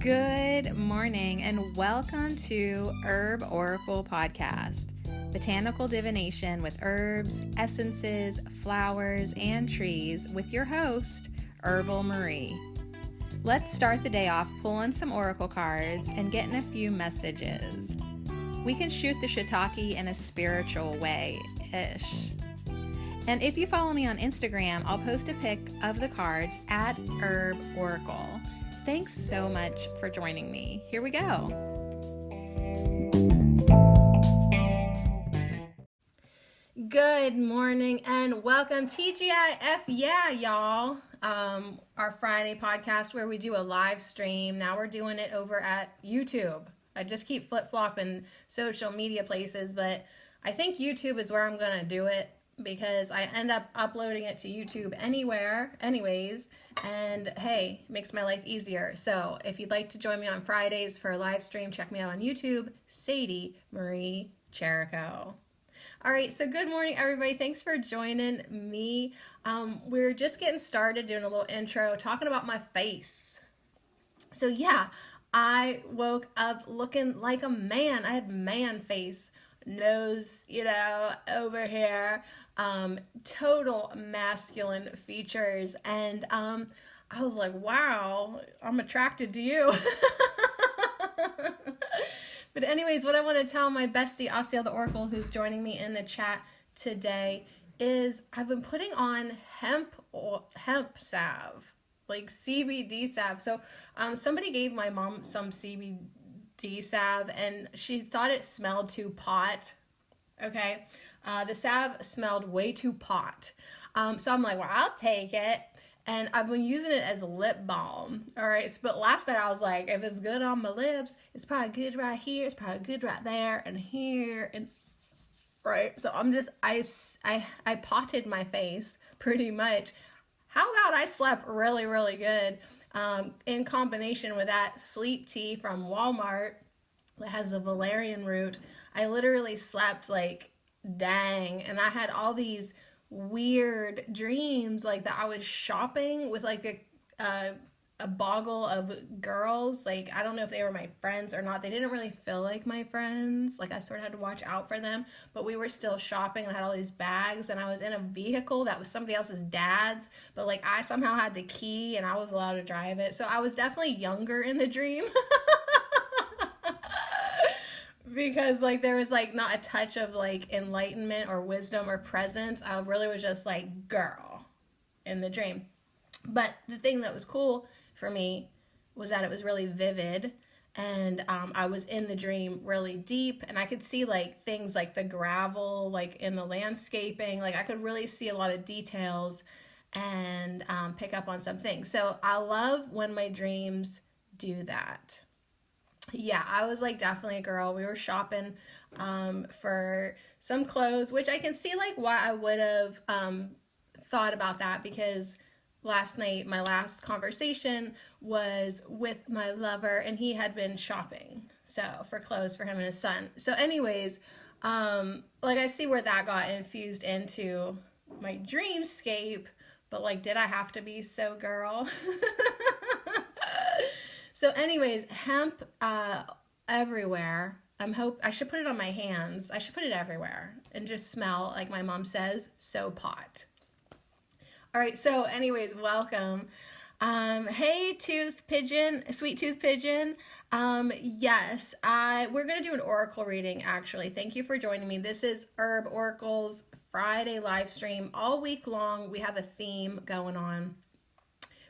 Good morning and welcome to Herb Oracle Podcast, botanical divination with herbs, essences, flowers, and trees with your host, Herbal Marie. Let's start the day off pulling some oracle cards and getting a few messages. We can shoot the shiitake in a spiritual way-ish. And if you follow me on Instagram, I'll post a pic of the cards at Herb Oracle. Thanks so much for joining me. Here we go. Good morning and welcome TGIF. Yeah, y'all. Our Friday podcast where we do a live stream. Now we're doing it over at YouTube. I just keep flip-flopping social media places, but I think YouTube is where I'm going to do it, because I end up uploading it to YouTube anyways, and hey, it makes my life easier. So if you'd like to join me on Fridays for a live stream, check me out on YouTube, Sadie Marie Cherico. All right, so good morning, everybody. Thanks for joining me. We're just getting started doing a little intro, talking about my face. So yeah, I woke up looking like a man. I had man face. Nose, over here, total masculine features, and I was like, wow, I'm attracted to you. But anyways, what I want to tell my bestie Asiel the Oracle, who's joining me in the chat today, is I've been putting on hemp salve, like CBD salve. So somebody gave my mom some CBD salve and she thought it smelled too pot. Okay, the salve smelled way too pot. So I'm like, well, I'll take it, and I've been using it as a lip balm. All right, but last night I was like, if it's good on my lips, it's probably good right here, it's probably good right there and here, and right. So I'm just I potted my face pretty much. How about I slept really, really good? In combination with that sleep tea from Walmart that has the valerian root, I literally slept like dang, and I had all these weird dreams, like that I was shopping with like a boggle of girls. Like, I don't know if they were my friends or not. They didn't really feel like my friends. Like, I sort of had to watch out for them, but we were still shopping and I had all these bags, and I was in a vehicle that was somebody else's dad's, but like I somehow had the key and I was allowed to drive it. So I was definitely younger in the dream. Because like there was like not a touch of like enlightenment or wisdom or presence. I really was just like girl in the dream. But the thing that was cool for me was that it was really vivid, and I was in the dream really deep, and I could see like things like the gravel, like in the landscaping. Like I could really see a lot of details and pick up on some things. So I love when my dreams do that. Yeah, I was like definitely a girl. We were shopping for some clothes, which I can see like why I would have thought about that, because last night my last conversation was with my lover and he had been shopping for clothes for him and his son. So anyways, like I see where that got infused into my dreamscape, but like, did I have to be so girl? So anyways, hemp everywhere. I should put it on my hands. I should put it everywhere and just smell, like my mom says, so pot. All right, so anyways, welcome. Hey, sweet tooth pigeon. Yes, we're going to do an oracle reading, actually. Thank you for joining me. This is Herb Oracle's Friday live stream. All week long, we have a theme going on.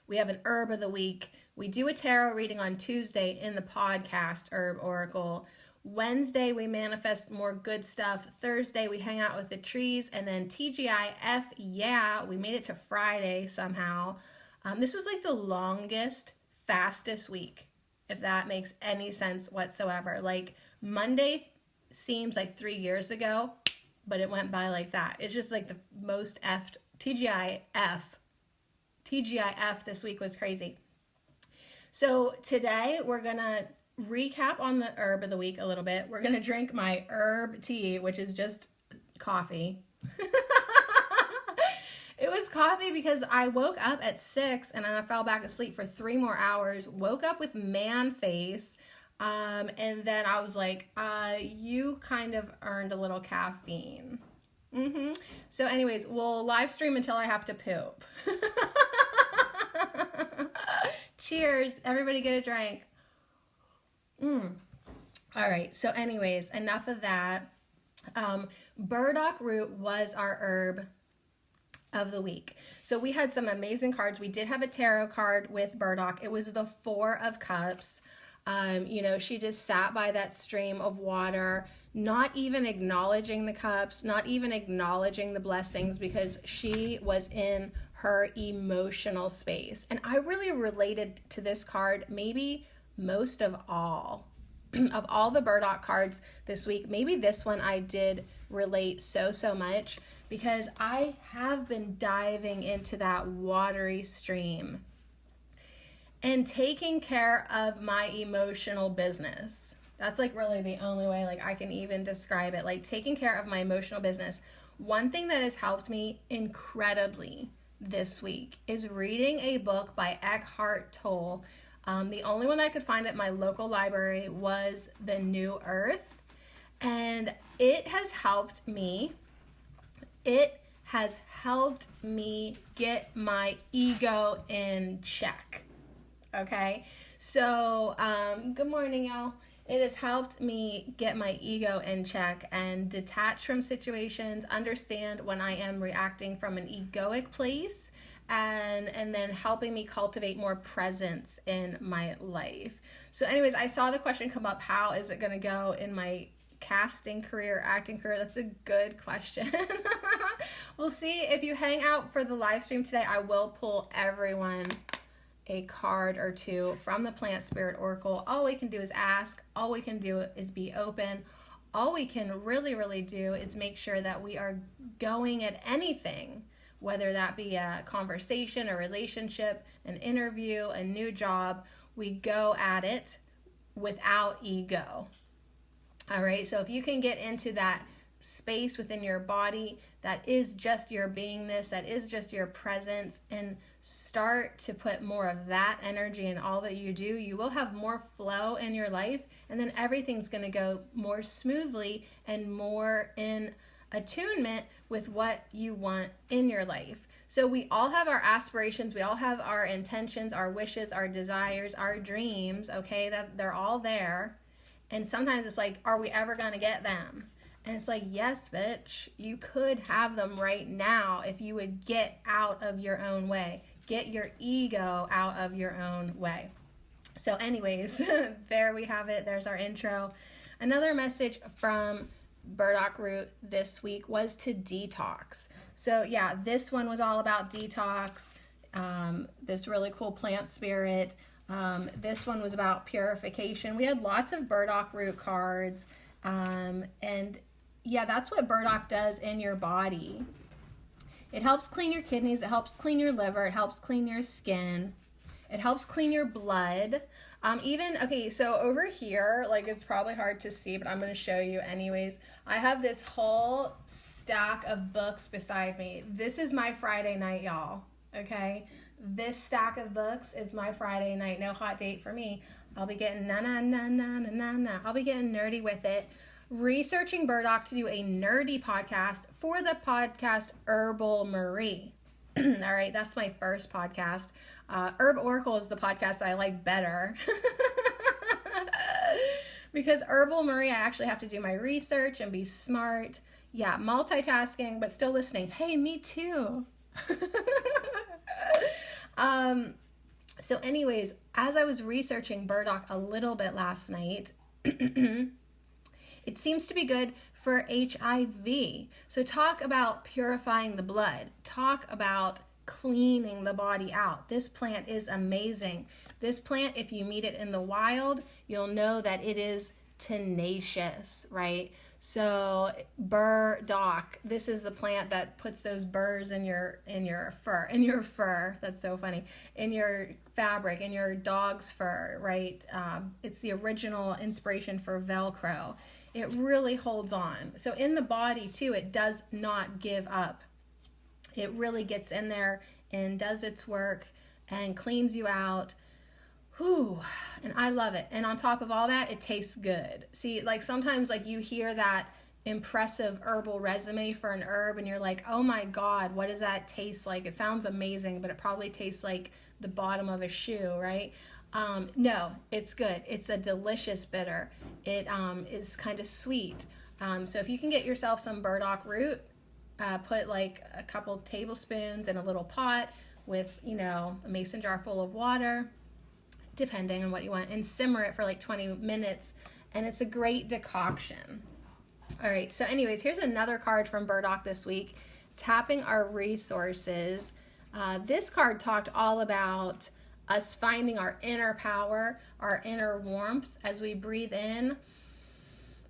We have an herb of the week. We do a tarot reading on Tuesday in the podcast, Herb Oracle. Wednesday, we manifest more good stuff. Thursday, we hang out with the trees. And then TGIF, yeah, we made it to Friday somehow. This was like the longest, fastest week, if that makes any sense whatsoever. Like Monday seems like 3 years ago, but it went by like that. It's just like the most effed TGIF this week was crazy. So today we're going to recap on the herb of the week a little bit. We're going to drink my herb tea, which is just coffee. It was this coffee because I woke up at 6 and then I fell back asleep for 3 more hours, woke up with man face, and then I was like, you kind of earned a little caffeine. So anyways, we'll live stream until I have to poop. Cheers. Everybody get a drink. All right. So anyways, enough of that. Burdock root was our herb of the week. So we had some amazing cards. We did have a tarot card with burdock. It was the 4 of Cups. You know, she just sat by that stream of water, not even acknowledging the cups, not even acknowledging the blessings, because she was in her emotional space. And I really related to this card, maybe most of all. Of all the burdock cards this week, maybe this one I did relate so much, because I have been diving into that watery stream and taking care of my emotional business. That's like really the only way like I can even describe it, like taking care of my emotional business. One thing that has helped me incredibly this week is reading a book by Eckhart Tolle. The only one I could find at my local library was The New Earth, and it has helped me. It has helped me get my ego in check. Okay, so good morning, y'all. It has helped me get my ego in check and detach from situations, understand when I am reacting from an egoic place, and then helping me cultivate more presence in my life. So anyways, I saw the question come up, how is it going to go in my casting career, acting career? That's a good question. We'll see. If you hang out for the live stream today, I will pull everyone a card or two from the Plant Spirit Oracle. All we can do is ask. All we can do is be open. All we can really do is make sure that we are going at anything, whether that be a conversation, a relationship, an interview, a new job. We go at it without ego. All right, so if you can get into that space within your body that is just your beingness, that is just your presence, and start to put more of that energy in all that you do, you will have more flow in your life, and then everything's going to go more smoothly and more in attunement with what you want in your life. So we all have our aspirations, we all have our intentions, our wishes, our desires, our dreams, okay? That they're all there. And sometimes it's like, are we ever going to get them? And it's like, yes, bitch, you could have them right now if you would get out of your own way. Get your ego out of your own way. So anyways, there we have it. There's our intro. Another message from burdock root this week was to detox. So yeah, this one was all about detox. This really cool plant spirit. This one was about purification. We had lots of burdock root cards. And yeah, that's what burdock does in your body. It helps clean your kidneys. It helps clean your liver. It helps clean your skin. It helps clean your blood. Okay, so over here, like it's probably hard to see, but I'm going to show you anyways. I have this whole stack of books beside me. This is my Friday night, y'all. Okay? This stack of books is my Friday night. No hot date for me. I'll be getting I'll be getting nerdy with it. Researching burdock to do a nerdy podcast for the podcast Herbal Marie. All right, that's my first podcast. Herb Oracle is the podcast I like better. Because Herbal Marie, I actually have to do my research and be smart. Yeah, multitasking, but still listening. Hey, me too. So anyways, as I was researching burdock a little bit last night, it seems to be good for HIV. So talk about purifying the blood. Talk about cleaning the body out. This plant is amazing. This plant, if you meet it in the wild, you'll know that it is tenacious, right? So burdock, this is the plant that puts those burrs in your fur. That's so funny. In your fabric, in your dog's fur, right? It's the original inspiration for Velcro. It really holds on. So in the body too, it does not give up. It really gets in there and does its work and cleans you out. Whew. And I love it. And on top of all that, it tastes good. See, like sometimes like you hear that impressive herbal resume for an herb and you're like, oh my God, what does that taste like? It sounds amazing, but it probably tastes like the bottom of a shoe, right? No, it's good. It's a delicious bitter. It is kind of sweet. So if you can get yourself some burdock root, put like a couple tablespoons in a little pot with, a mason jar full of water, depending on what you want, and simmer it for like 20 minutes, and it's a great decoction. All right, so anyways, here's another card from burdock this week, tapping our resources. This card talked all about us finding our inner power, our inner warmth as we breathe in.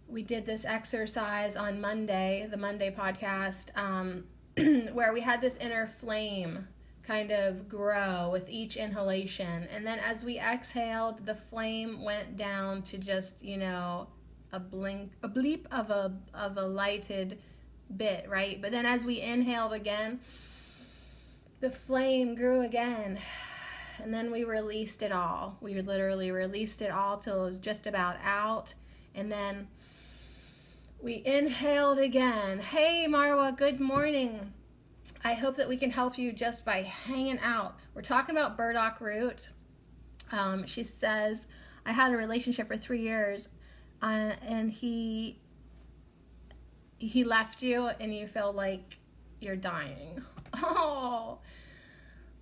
We did this exercise on Monday, the Monday podcast, where we had this inner flame kind of grow with each inhalation. And then as we exhaled, the flame went down to just, a bleep of a lighted bit, right? But then as we inhaled again, the flame grew again. And then we released it all. We literally released it all till it was just about out. And then we inhaled again. Hey, Marwa, good morning. I hope that we can help you just by hanging out. We're talking about burdock root. She says, I had a relationship for 3 years, and he left you, and you feel like you're dying.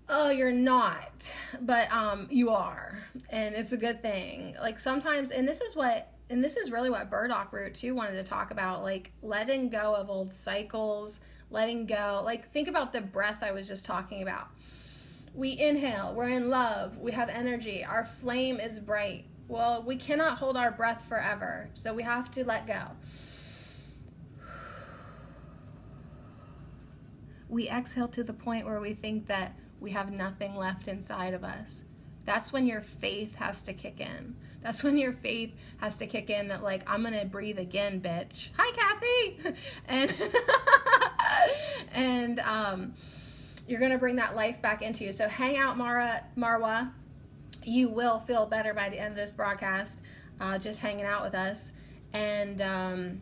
Oh, you're not, but you are, and it's a good thing. Like sometimes, and this is really what burdock root too wanted to talk about, like letting go of old cycles, letting go, like think about the breath I was just talking about. We inhale, we're in love, we have energy, our flame is bright. Well, we cannot hold our breath forever, so we have to let go. We exhale to the point where we think that we have nothing left inside of us. That's when your faith has to kick in. That's when your faith has to kick in that, like, I'm going to breathe again, bitch. Hi, Kathy. And you're going to bring that life back into you. So hang out, Marwa. You will feel better by the end of this broadcast, just hanging out with us. And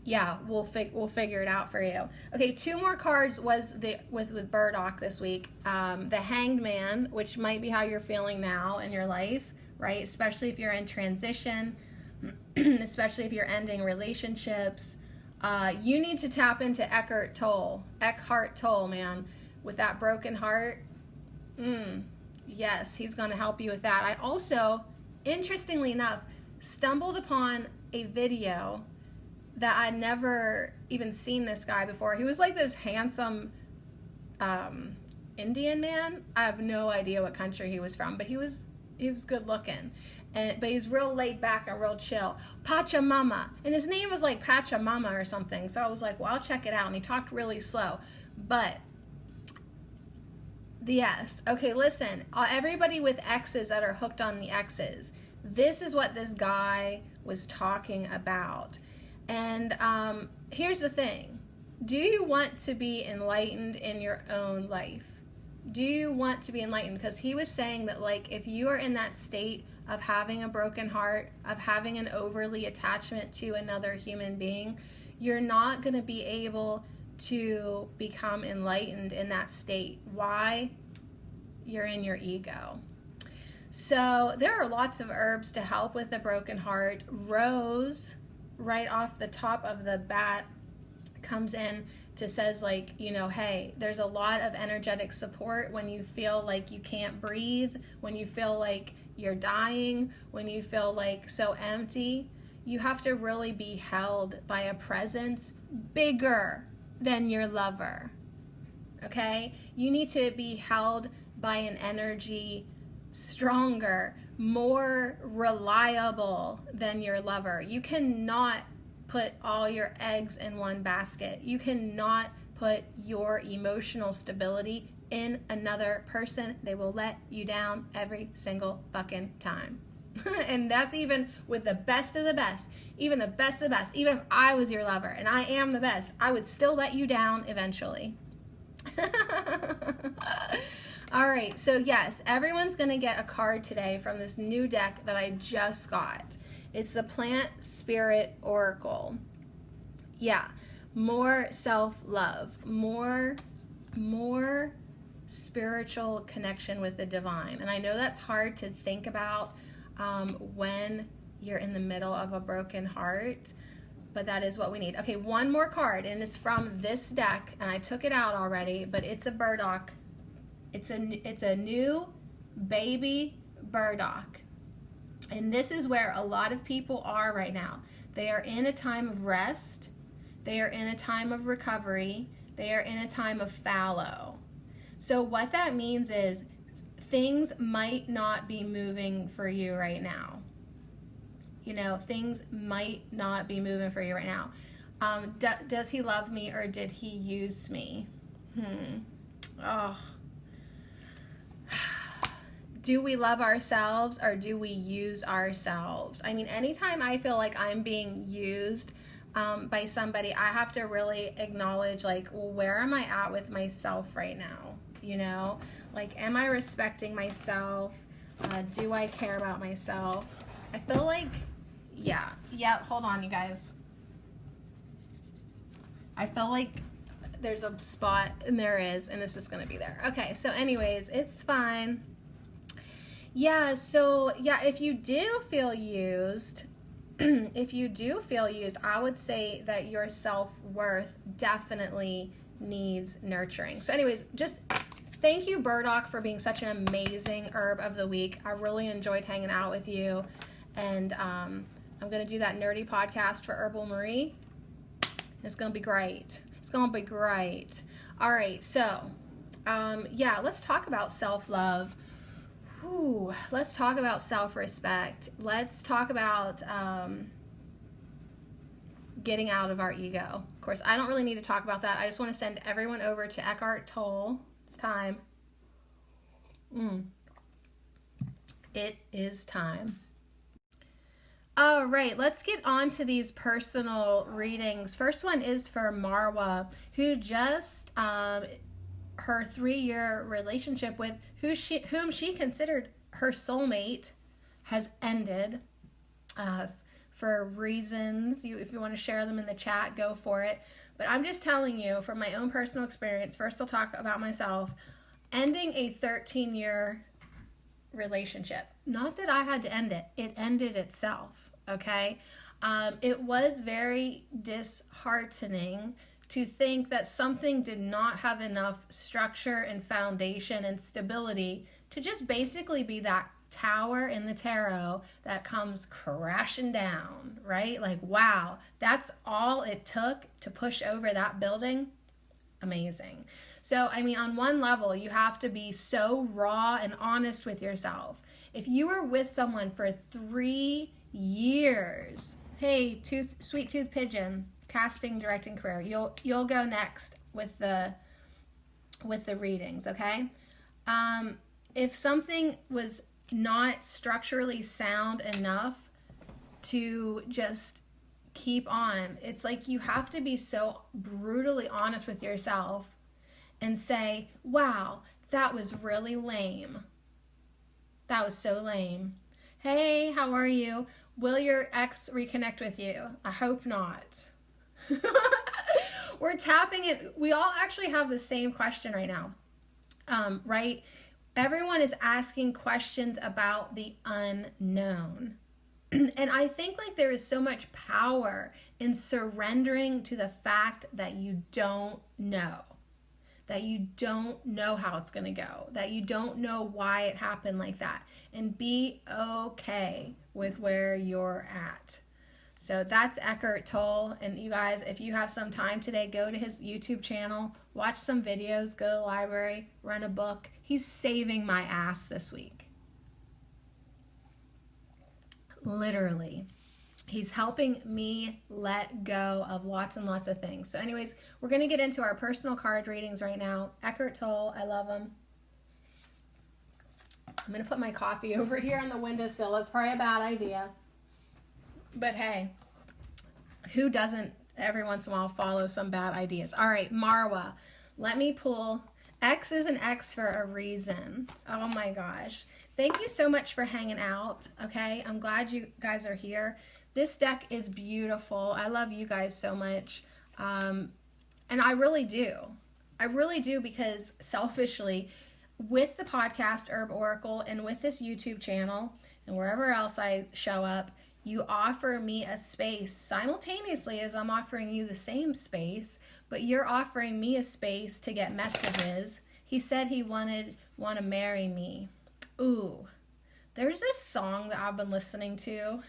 yeah, we'll figure it out for you. Okay, 2 more cards was with burdock this week. The Hanged Man, which might be how you're feeling now in your life, right? Especially if you're in transition, especially if you're ending relationships. You need to tap into Eckhart Tolle, man, with that broken heart. Yes, he's going to help you with that. I also, interestingly enough, stumbled upon a video that I'd never even seen this guy before. He was like this handsome Indian man. I have no idea what country he was from, but he was good looking. But he was real laid back and real chill. Pachamama. And his name was like Pachamama or something. So I was like, well, I'll check it out. And he talked really slow. But yes. Okay, listen. Everybody with exes that are hooked on the exes, this is what this guy was talking about. And here's the thing. Do you want to be enlightened in your own life? Do you want to be enlightened? Because he was saying that, like, if you are in that state of having a broken heart, of having an overly attachment to another human being, you're not going to be able to become enlightened in that state. Why? You're in your ego. So there are lots of herbs to help with a broken heart. Rose, right off the top of the bat, comes in to says, like, hey, there's a lot of energetic support when you feel like you can't breathe, when you feel like you're dying, when you feel like so empty. You have to really be held by a presence bigger than your lover. Okay? You need to be held by an energy stronger, more reliable than your lover. You cannot put all your eggs in one basket. You cannot put your emotional stability in another person. They will let you down every single fucking time. And that's even with the best of the best. Even the best of the best. Even if I was your lover and I am the best, I would still let you down eventually. All right, so yes, everyone's going to get a card today from this new deck that I just got. It's the Plant Spirit Oracle. Yeah, more self-love, more spiritual connection with the divine. And I know that's hard to think about when you're in the middle of a broken heart, but that is what we need. Okay, one more card, and it's from this deck, and I took it out already, but it's a burdock. It's a new baby burdock. And this is where a lot of people are right now. They are in a time of rest. They are in a time of recovery. They are in a time of fallow. So what that means is things might not be moving for you right now. You know, things might not be moving for you right now. Does he love me or did he use me? Oh. Do we love ourselves or do we use ourselves? I mean, anytime I feel like I'm being used by somebody, I have to really acknowledge, like, well, where am I at with myself right now? You know, like, am I respecting myself? Do I care about myself? I feel like, yeah, hold on, you guys. I feel like there's a spot, and there is, and it's just going to be there. Okay, so anyways, it's fine. Yeah, so, yeah, if you do feel used, I would say that your self-worth definitely needs nurturing. So anyways, just thank you, burdock, for being such an amazing herb of the week. I really enjoyed hanging out with you, and I'm going to do that nerdy podcast for Herbal Marie. It's going to be great. It's going to be great. All right, so, yeah, let's talk about self-love. Let's talk about self-respect. Let's talk about getting out of our ego. Of course, I don't really need to talk about that. I just want to send everyone over to Eckhart Tolle. It's time. It is time. All right, let's get on to these personal readings. First one is for Marwa, who just her 3-year relationship with whom she considered her soulmate has ended for reasons. If you want to share them in the chat, go for it. But I'm just telling you from my own personal experience. First, I'll talk about myself. Ending a 13-year relationship. Not that I had to end it. It ended itself, okay? It was very disheartening to think that something did not have enough structure and foundation and stability to just basically be that tower in the tarot that comes crashing down, right? Like, wow, that's all it took to push over that building? Amazing. So, I mean, on one level, you have to be so raw and honest with yourself. If you were with someone for 3 years, hey, sweet tooth pigeon, casting, directing career, you'll go next with the readings, okay? If something was not structurally sound enough to just keep on, it's like you have to be so brutally honest with yourself and say, wow, that was really lame. That was so lame. Hey, how are you? Will your ex reconnect with you? I hope not. We're tapping it. We all actually have the same question right now, right? Everyone is asking questions about the unknown. And I think like there is so much power in surrendering to the fact that you don't know, that you don't know how it's going to go, that you don't know why it happened like that, and be okay with where you're at. So that's Eckhart Tolle. And you guys, if you have some time today, go to his YouTube channel, watch some videos, go to the library, run a book. He's saving my ass this week. Literally. He's helping me let go of lots and lots of things. So anyways, we're going to get into our personal card readings right now. Eckhart Tolle, I love him. I'm going to put my coffee over here on the windowsill. That's probably a bad idea. But hey, who doesn't every once in a while follow some bad ideas? All right, Marwa, Let me pull. X is an X for a reason. Oh my gosh. Thank you so much for hanging out. Okay, I'm glad you guys are here. This deck is beautiful. I love you guys so much. And I really do. I really do, because selfishly, with the podcast Herb Oracle and with this YouTube channel and wherever else I show up, you offer me a space simultaneously as I'm offering you the same space, but you're offering me a space to get messages. He said he want to marry me. Ooh, there's this song that I've been listening to.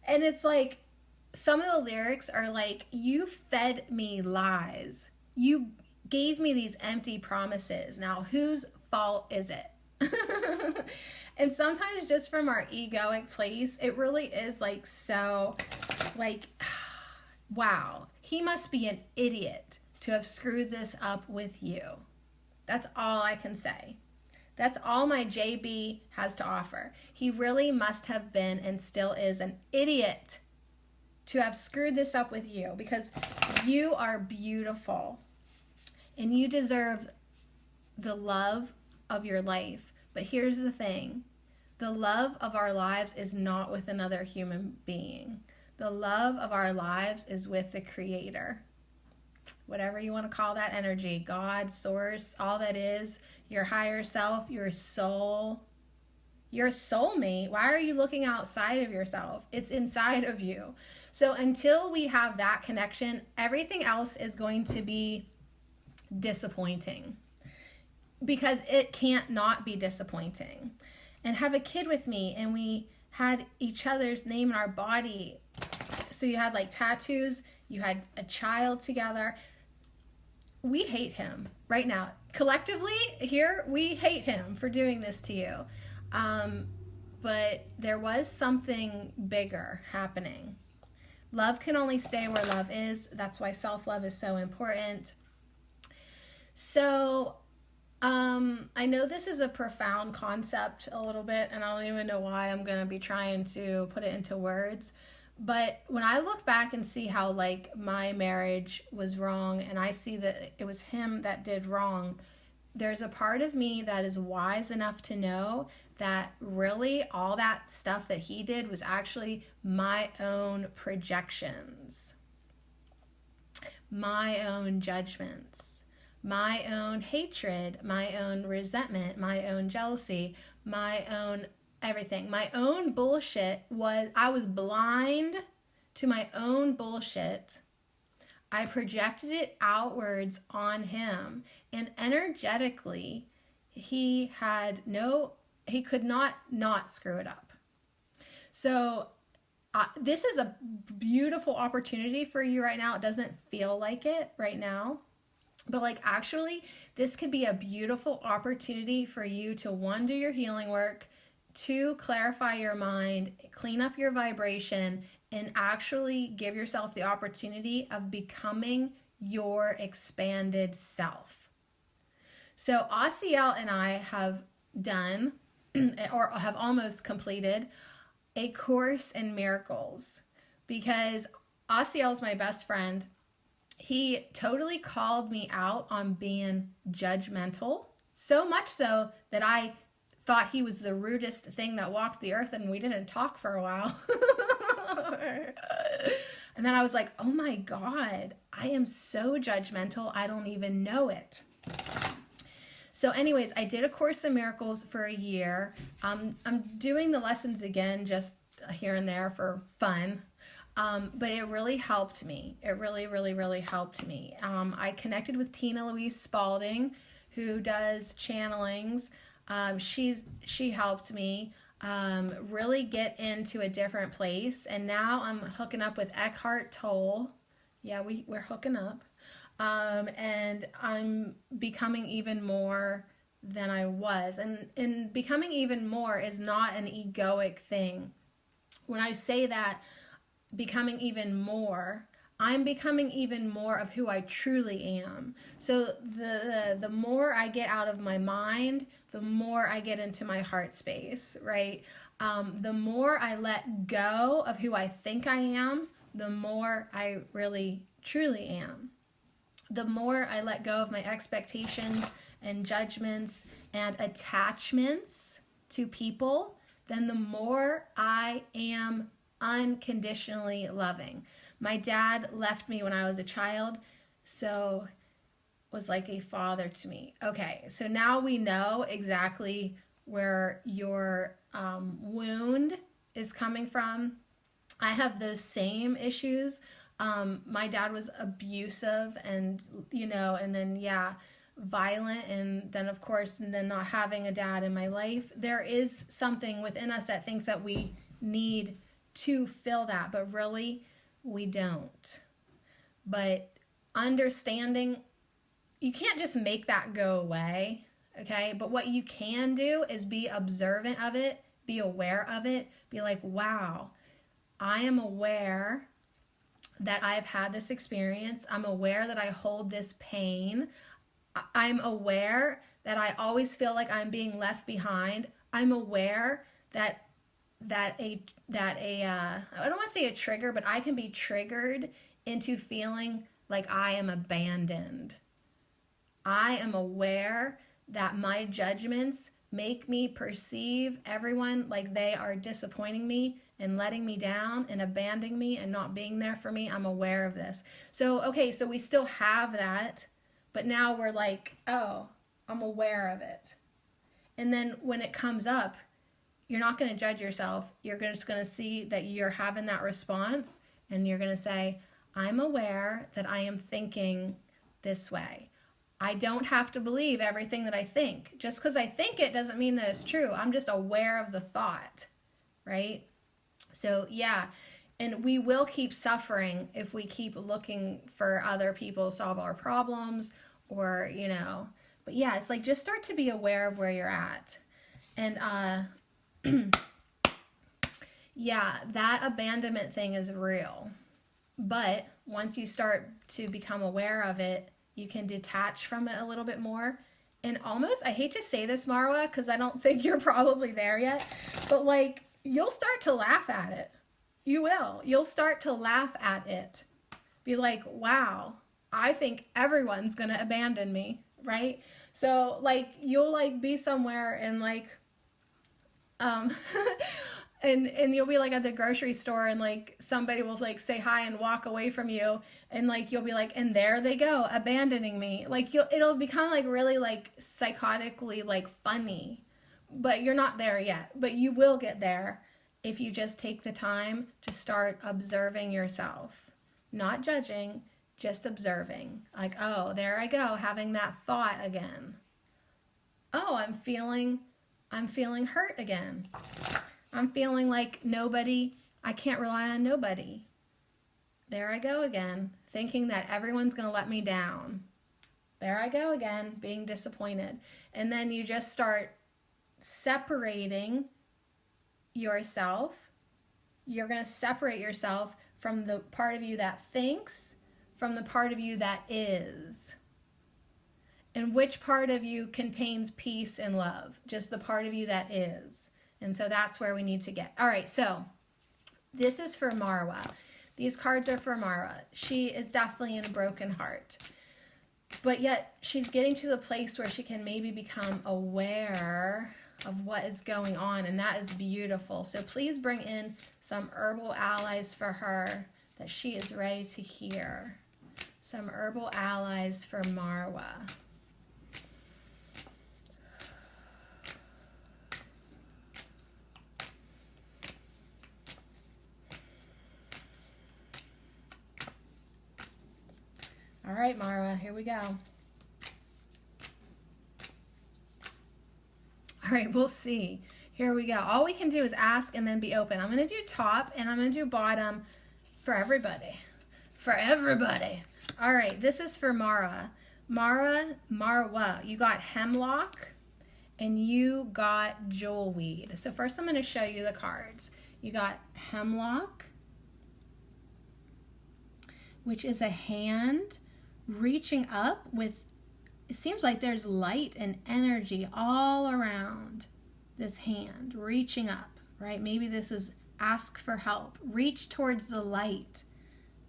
And it's like, some of the lyrics are like, you fed me lies. You gave me these empty promises. Now, whose fault is it? And sometimes just from our egoic place, it really is like, so like, wow, he must be an idiot to have screwed this up with you. That's all I can say. That's all my JB has to offer. He really must have been and still is an idiot to have screwed this up with you, because you are beautiful and you deserve the love of your life. But here's the thing. The love of our lives is not with another human being. The love of our lives is with the Creator. Whatever you want to call that energy, God, source, all that is, your higher self, your soul, your soulmate. Why are you looking outside of yourself? It's inside of you. So until we have that connection, everything else is going to be disappointing, because it can't not be disappointing. And have a kid with me, and we had each other's name in our body. So you had like tattoos, you had a child together. We hate him right now. Collectively here, we hate him for doing this to you. But there was something bigger happening. Love can only stay where love is. That's why self-love is so important. So I know this is a profound concept a little bit, and I don't even know why I'm going to be trying to put it into words. But when I look back and see how like my marriage was wrong, and I see that it was him that did wrong, there's a part of me that is wise enough to know that really all that stuff that he did was actually my own projections, my own judgments, my own hatred, my own resentment, my own jealousy, my own everything. My own bullshit I was blind to my own bullshit. I projected it outwards on him, and energetically he could not screw it up. So this is a beautiful opportunity for you right now. It doesn't feel like it right now, but like actually this could be a beautiful opportunity for you to, one, do your healing work, two, clarify your mind, clean up your vibration, and actually give yourself the opportunity of becoming your expanded self. So Asiel and I have done, or have almost completed, a course in miracles, because Asiel's my best friend. He totally called me out on being judgmental, so much so that I thought he was the rudest thing that walked the earth, and we didn't talk for a while. And then I was like, oh my God, I am so judgmental, I don't even know it. So anyways, I did a Course in Miracles for a year. I'm doing the lessons again, just here and there for fun. But it really helped me. It really, really, really helped me. I connected with Tina Louise Spalding, who does channelings. She helped me really get into a different place. And now I'm hooking up with Eckhart Tolle. Yeah, we're hooking up. And I'm becoming even more than I was. And becoming even more is not an egoic thing. When I say that, becoming even more, I'm becoming even more of who I truly am. So the more I get out of my mind, the more I get into my heart space, right? The more I let go of who I think I am, the more I really truly am. the more I let go of my expectations and judgments and attachments to people, then the more I am unconditionally loving. My dad left me when I was a child, so was like a father to me. Okay, so now we know exactly where your wound is coming from. I have those same issues. My dad was abusive and, and then, violent. And then, of course, and then not having a dad in my life. There is something within us that thinks that we need to fill that, but really we don't. But understanding, you can't just make that go away, okay? But what you can do is be observant of it, be aware of it, be like, wow, I am aware that I've had this experience. I'm aware that I hold this pain. I'm aware that I always feel like I'm being left behind. I'm aware that I don't want to say a trigger, but I can be triggered into feeling like I am abandoned. I am aware that my judgments make me perceive everyone like they are disappointing me and letting me down and abandoning me and not being there for me. I'm aware of this. So, okay, so we still have that, but now we're like, oh, I'm aware of it. And then when it comes up, you're not going to judge yourself. You're just going to see that you're having that response, and you're going to say, I'm aware that I am thinking this way. I don't have to believe everything that I think. Just because I think it doesn't mean that it's true. I'm just aware of the thought, right? So yeah, and we will keep suffering if we keep looking for other people to solve our problems, or, but yeah, it's like, just start to be aware of where you're at. And yeah, that abandonment thing is real. But once you start to become aware of it, you can detach from it a little bit more. And almost, I hate to say this, Marwa, because I don't think you're probably there yet, but like, you'll start to laugh at it. You will. You'll start to laugh at it. Be like, wow, I think everyone's going to abandon me, right? So like, you'll like be somewhere and like, and you'll be like at the grocery store, and like somebody will like say hi and walk away from you, and like you'll be like, and there they go, abandoning me. Like it'll become like really like psychotically like funny, but you're not there yet. But you will get there if you just take the time to start observing yourself, not judging, just observing. Like, oh, there I go, having that thought again. Oh, I'm feeling hurt again. I'm feeling like I can't rely on nobody. There I go again, thinking that everyone's going to let me down. There I go again, being disappointed. And then you just start separating yourself. You're going to separate yourself from the part of you that thinks, from the part of you that is. And which part of you contains peace and love? Just the part of you that is. And so that's where we need to get. All right, so this is for Marwa. These cards are for Marwa. She is definitely in a broken heart. But yet she's getting to the place where she can maybe become aware of what is going on, and that is beautiful. So please bring in some herbal allies for her that she is ready to hear. Some herbal allies for Marwa. All right, Marwa, here we go. All right, we'll see. Here we go. All we can do is ask and then be open. I'm going to do top and I'm going to do bottom for everybody. For everybody. All right, this is for Marwa. Marwa, you got hemlock and you got jewelweed. So first I'm going to show you the cards. You got hemlock, which is a hand reaching up with, it seems like there's light and energy all around this hand, reaching up, right? Maybe this is ask for help. Reach towards the light,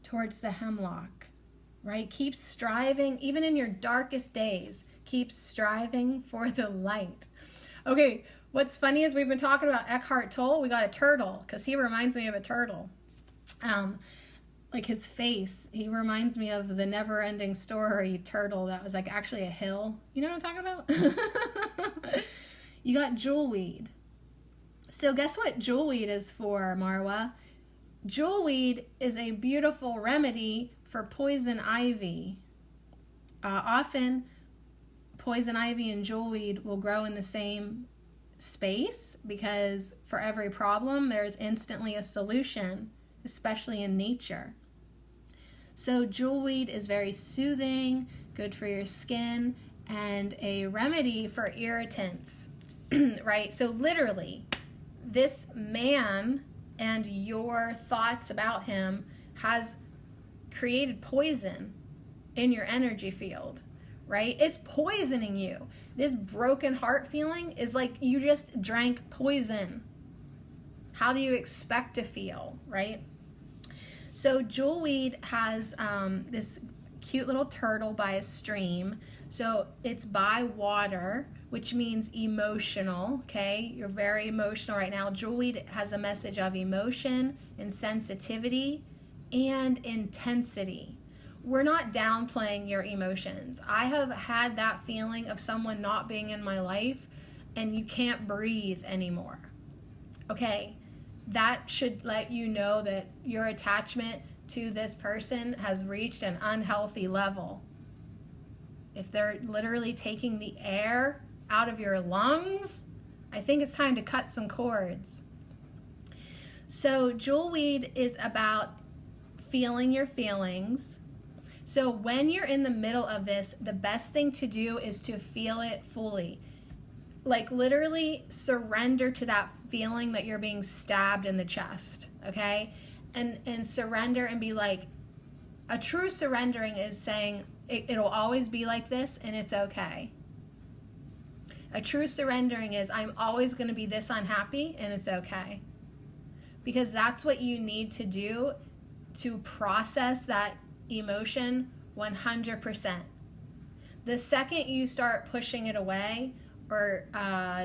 towards the hemlock. right? Keep striving, even in your darkest days, keep striving for the light. Okay, what's funny is we've been talking about Eckhart Tolle. We got a turtle because he reminds me of a turtle. Like his face, he reminds me of the Never Ending Story turtle that was like actually a hill. You know what I'm talking about? You got jewelweed. So guess what jewelweed is for, Marwa? Jewelweed is a beautiful remedy for poison ivy. Often, poison ivy and jewelweed will grow in the same space because for every problem, there's instantly a solution, especially in nature. So jewelweed is very soothing, good for your skin, and a remedy for irritants, right? So literally, this man and your thoughts about him has created poison in your energy field, right? It's poisoning you. This broken heart feeling is like you just drank poison. How do you expect to feel, right? So jewelweed has this cute little turtle by a stream. So it's by water, which means emotional, okay? You're very emotional right now. Jewelweed has a message of emotion and sensitivity and intensity. We're not downplaying your emotions. I have had that feeling of someone not being in my life and you can't breathe anymore, okay? That should let you know that your attachment to this person has reached an unhealthy level. If they're literally taking the air out of your lungs, I think it's time to cut some cords. So jewelweed is about feeling your feelings. So when you're in the middle of this, the best thing to do is to feel it fully. Like literally surrender to that feeling that you're being stabbed in the chest, okay? And surrender and be like, a true surrendering is saying it'll always be like this and it's okay. A true surrendering is I'm always going to be this unhappy and it's okay. Because that's what you need to do to process that emotion 100%. The second you start pushing it away or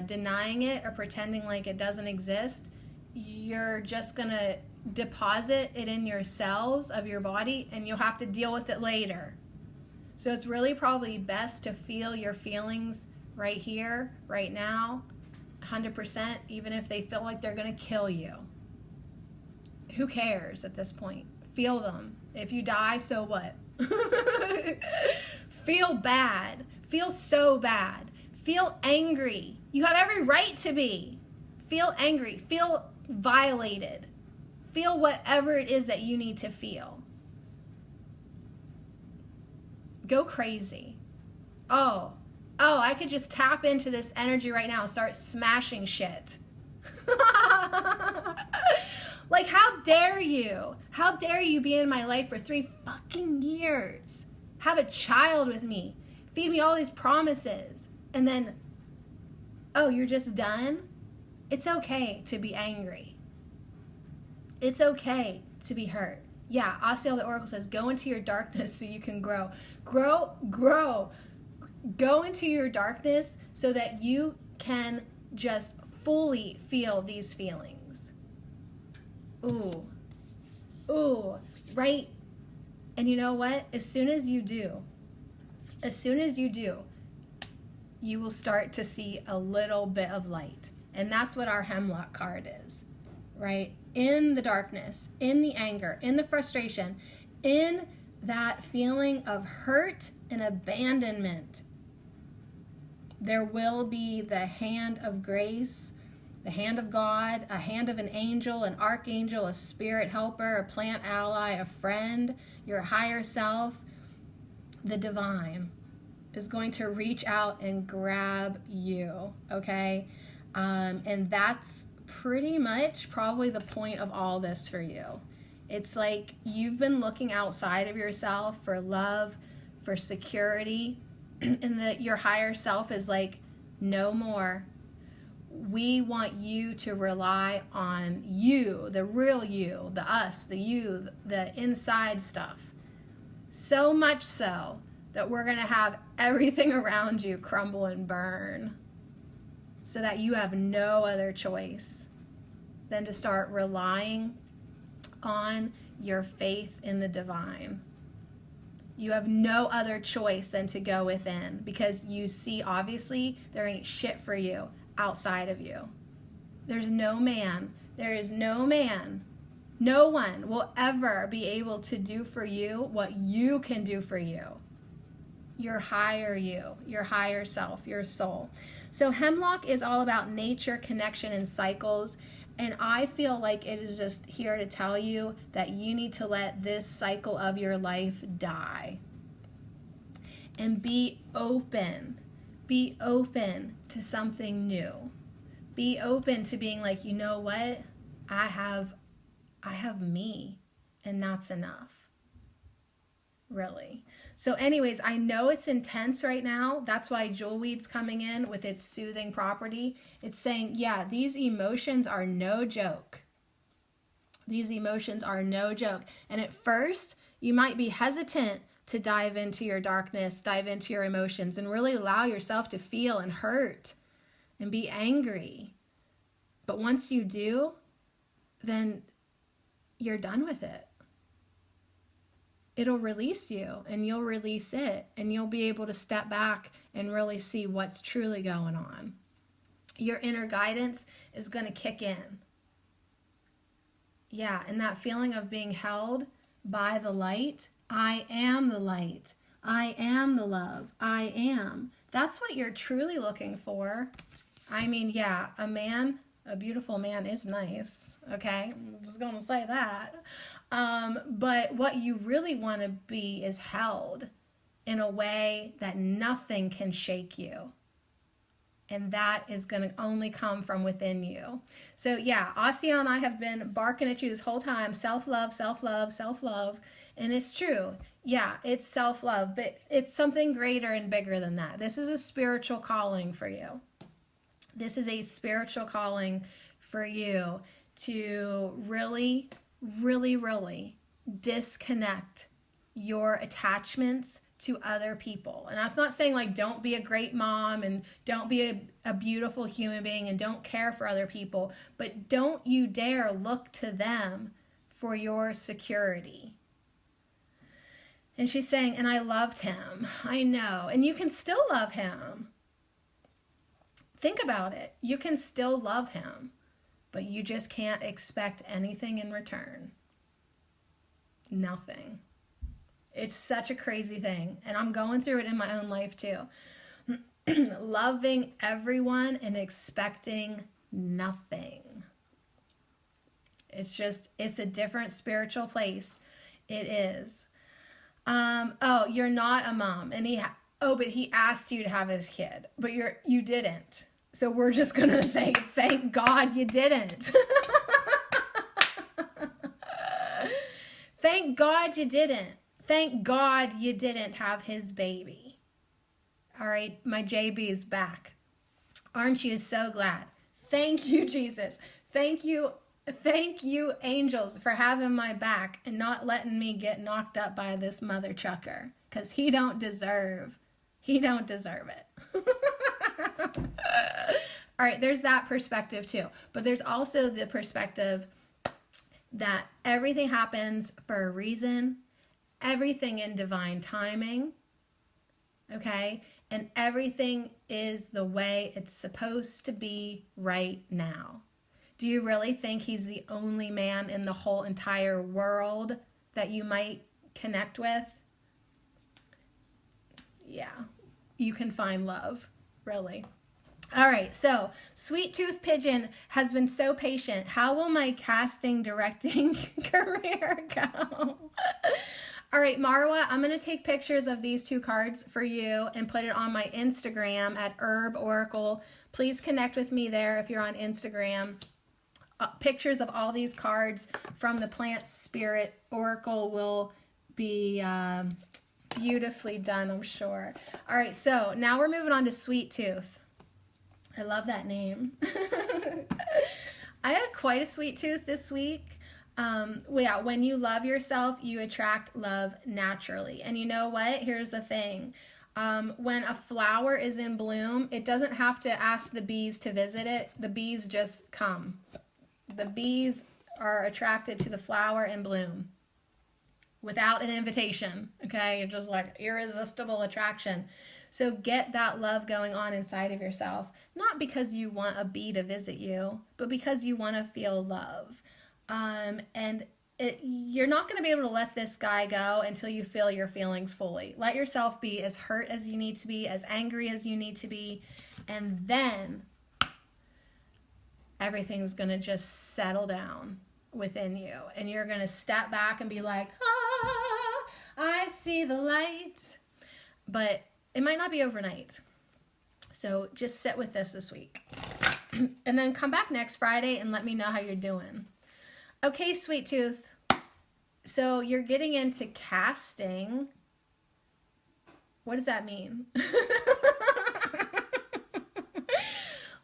denying it or pretending like it doesn't exist, you're just going to deposit it in your cells of your body and you'll have to deal with it later. So it's really probably best to feel your feelings right here, right now, 100%, even if they feel like they're going to kill you. Who cares at this point? Feel them. If you die, so what? Feel bad. Feel so bad. Feel angry. You have every right to be. Feel angry. Feel violated. Feel whatever it is that you need to feel. Go crazy. Oh, I could just tap into this energy right now and start smashing shit. Like, how dare you? How dare you be in my life for 3 fucking years? Have a child with me. Feed me all these promises. And then, oh, you're just done? It's okay to be angry. It's okay to be hurt. Yeah, Asiel the Oracle says, go into your darkness so you can grow. Grow. Go into your darkness so that you can just fully feel these feelings. Ooh, right? And you know what? As soon as you do, you will start to see a little bit of light. And that's what our hemlock card is, right? In the darkness, in the anger, in the frustration, in that feeling of hurt and abandonment, there will be the hand of grace, the hand of God, a hand of an angel, an archangel, a spirit helper, a plant ally, a friend, your higher self, the divine is going to reach out and grab you, okay? And that's pretty much probably the point of all this for you. It's like you've been looking outside of yourself for love, for security, and that your higher self is like, no more. We want you to rely on you, the real you, the us, the you, the inside stuff. So much so that we're going to have everything around you crumble and burn, so that you have no other choice than to start relying on your faith in the divine. You have no other choice than to go within, because you see, obviously, there ain't shit for you outside of you. There's no man, there is no man, no one will ever be able to do for you what you can do for you. Your higher self, your soul. So hemlock is all about nature, connection, and cycles. And I feel like it is just here to tell you that you need to let this cycle of your life die. And be open. Be open to something new. Be open to being like, you know what? I have me, and that's enough. Really. So anyways, I know it's intense right now. That's why jewelweed's coming in with its soothing property. It's saying, yeah, these emotions are no joke. These emotions are no joke. And at first, you might be hesitant to dive into your darkness, dive into your emotions, and really allow yourself to feel and hurt and be angry. But once you do, then you're done with it. It'll release you, and you'll release it, and you'll be able to step back and really see what's truly going on. Your inner guidance is going to kick in. Yeah, and that feeling of being held by the light. I am the light. I am the love. I am. That's what you're truly looking for. I mean, yeah, a beautiful man is nice, okay? I'm just going to say that. But what you really want to be is held in a way that nothing can shake you. And that is going to only come from within you. So yeah, Asya and I have been barking at you this whole time. Self-love, self-love, self-love. And it's true. Yeah, it's self-love, but it's something greater and bigger than that. This is a spiritual calling for you. This is a spiritual calling for you to really, really, really disconnect your attachments to other people. And that's not saying like don't be a great mom and don't be a beautiful human being and don't care for other people, but don't you dare look to them for your security. And she's saying, and I loved him. I know. And you can still love him. Think about it. You can still love him, but you just can't expect anything in return. Nothing. It's such a crazy thing. And I'm going through it in my own life too. Loving everyone and expecting nothing. It's a different spiritual place. It is. Oh, you're not a mom. And but he asked you to have his kid, but you didn't. So we're just going to say, thank God you didn't. Thank God you didn't. Thank God you didn't have his baby. All right, my JB is back. Aren't you so glad? Thank you, Jesus. Thank you, angels, for having my back and not letting me get knocked up by this mother chucker, because he don't deserve it. All right, there's that perspective too. But there's also the perspective that everything happens for a reason, everything in divine timing, okay? And everything is the way it's supposed to be right now. Do you really think he's the only man in the whole entire world that you might connect with? Yeah, you can find love, really. All right, so Sweet Tooth Pigeon has been so patient. How will my casting directing career go? All right, Marwa, I'm going to take pictures of these two cards for you and put it on my Instagram at Herb Oracle. Please connect with me there if you're on Instagram. Pictures of all these cards from the Plant Spirit Oracle will be beautifully done, I'm sure. All right, so now we're moving on to Sweet Tooth. I love that name. I had quite a sweet tooth this week. Yeah, when you love yourself, you attract love naturally. And you know what? Here's the thing. When a flower is in bloom, it doesn't have to ask the bees to visit it. The bees just come. The bees are attracted to the flower in bloom without an invitation. Okay, you're just like irresistible attraction. So get that love going on inside of yourself, not because you want a bee to visit you, but because you want to feel love. You're not going to be able to let this guy go until you feel your feelings fully. Let yourself be as hurt as you need to be, as angry as you need to be, and then everything's going to just settle down within you. And you're going to step back and be like, I see the light. But it might not be overnight. So just sit with this week. And then come back next Friday and let me know how you're doing. Okay, sweet tooth. So you're getting into casting. What does that mean?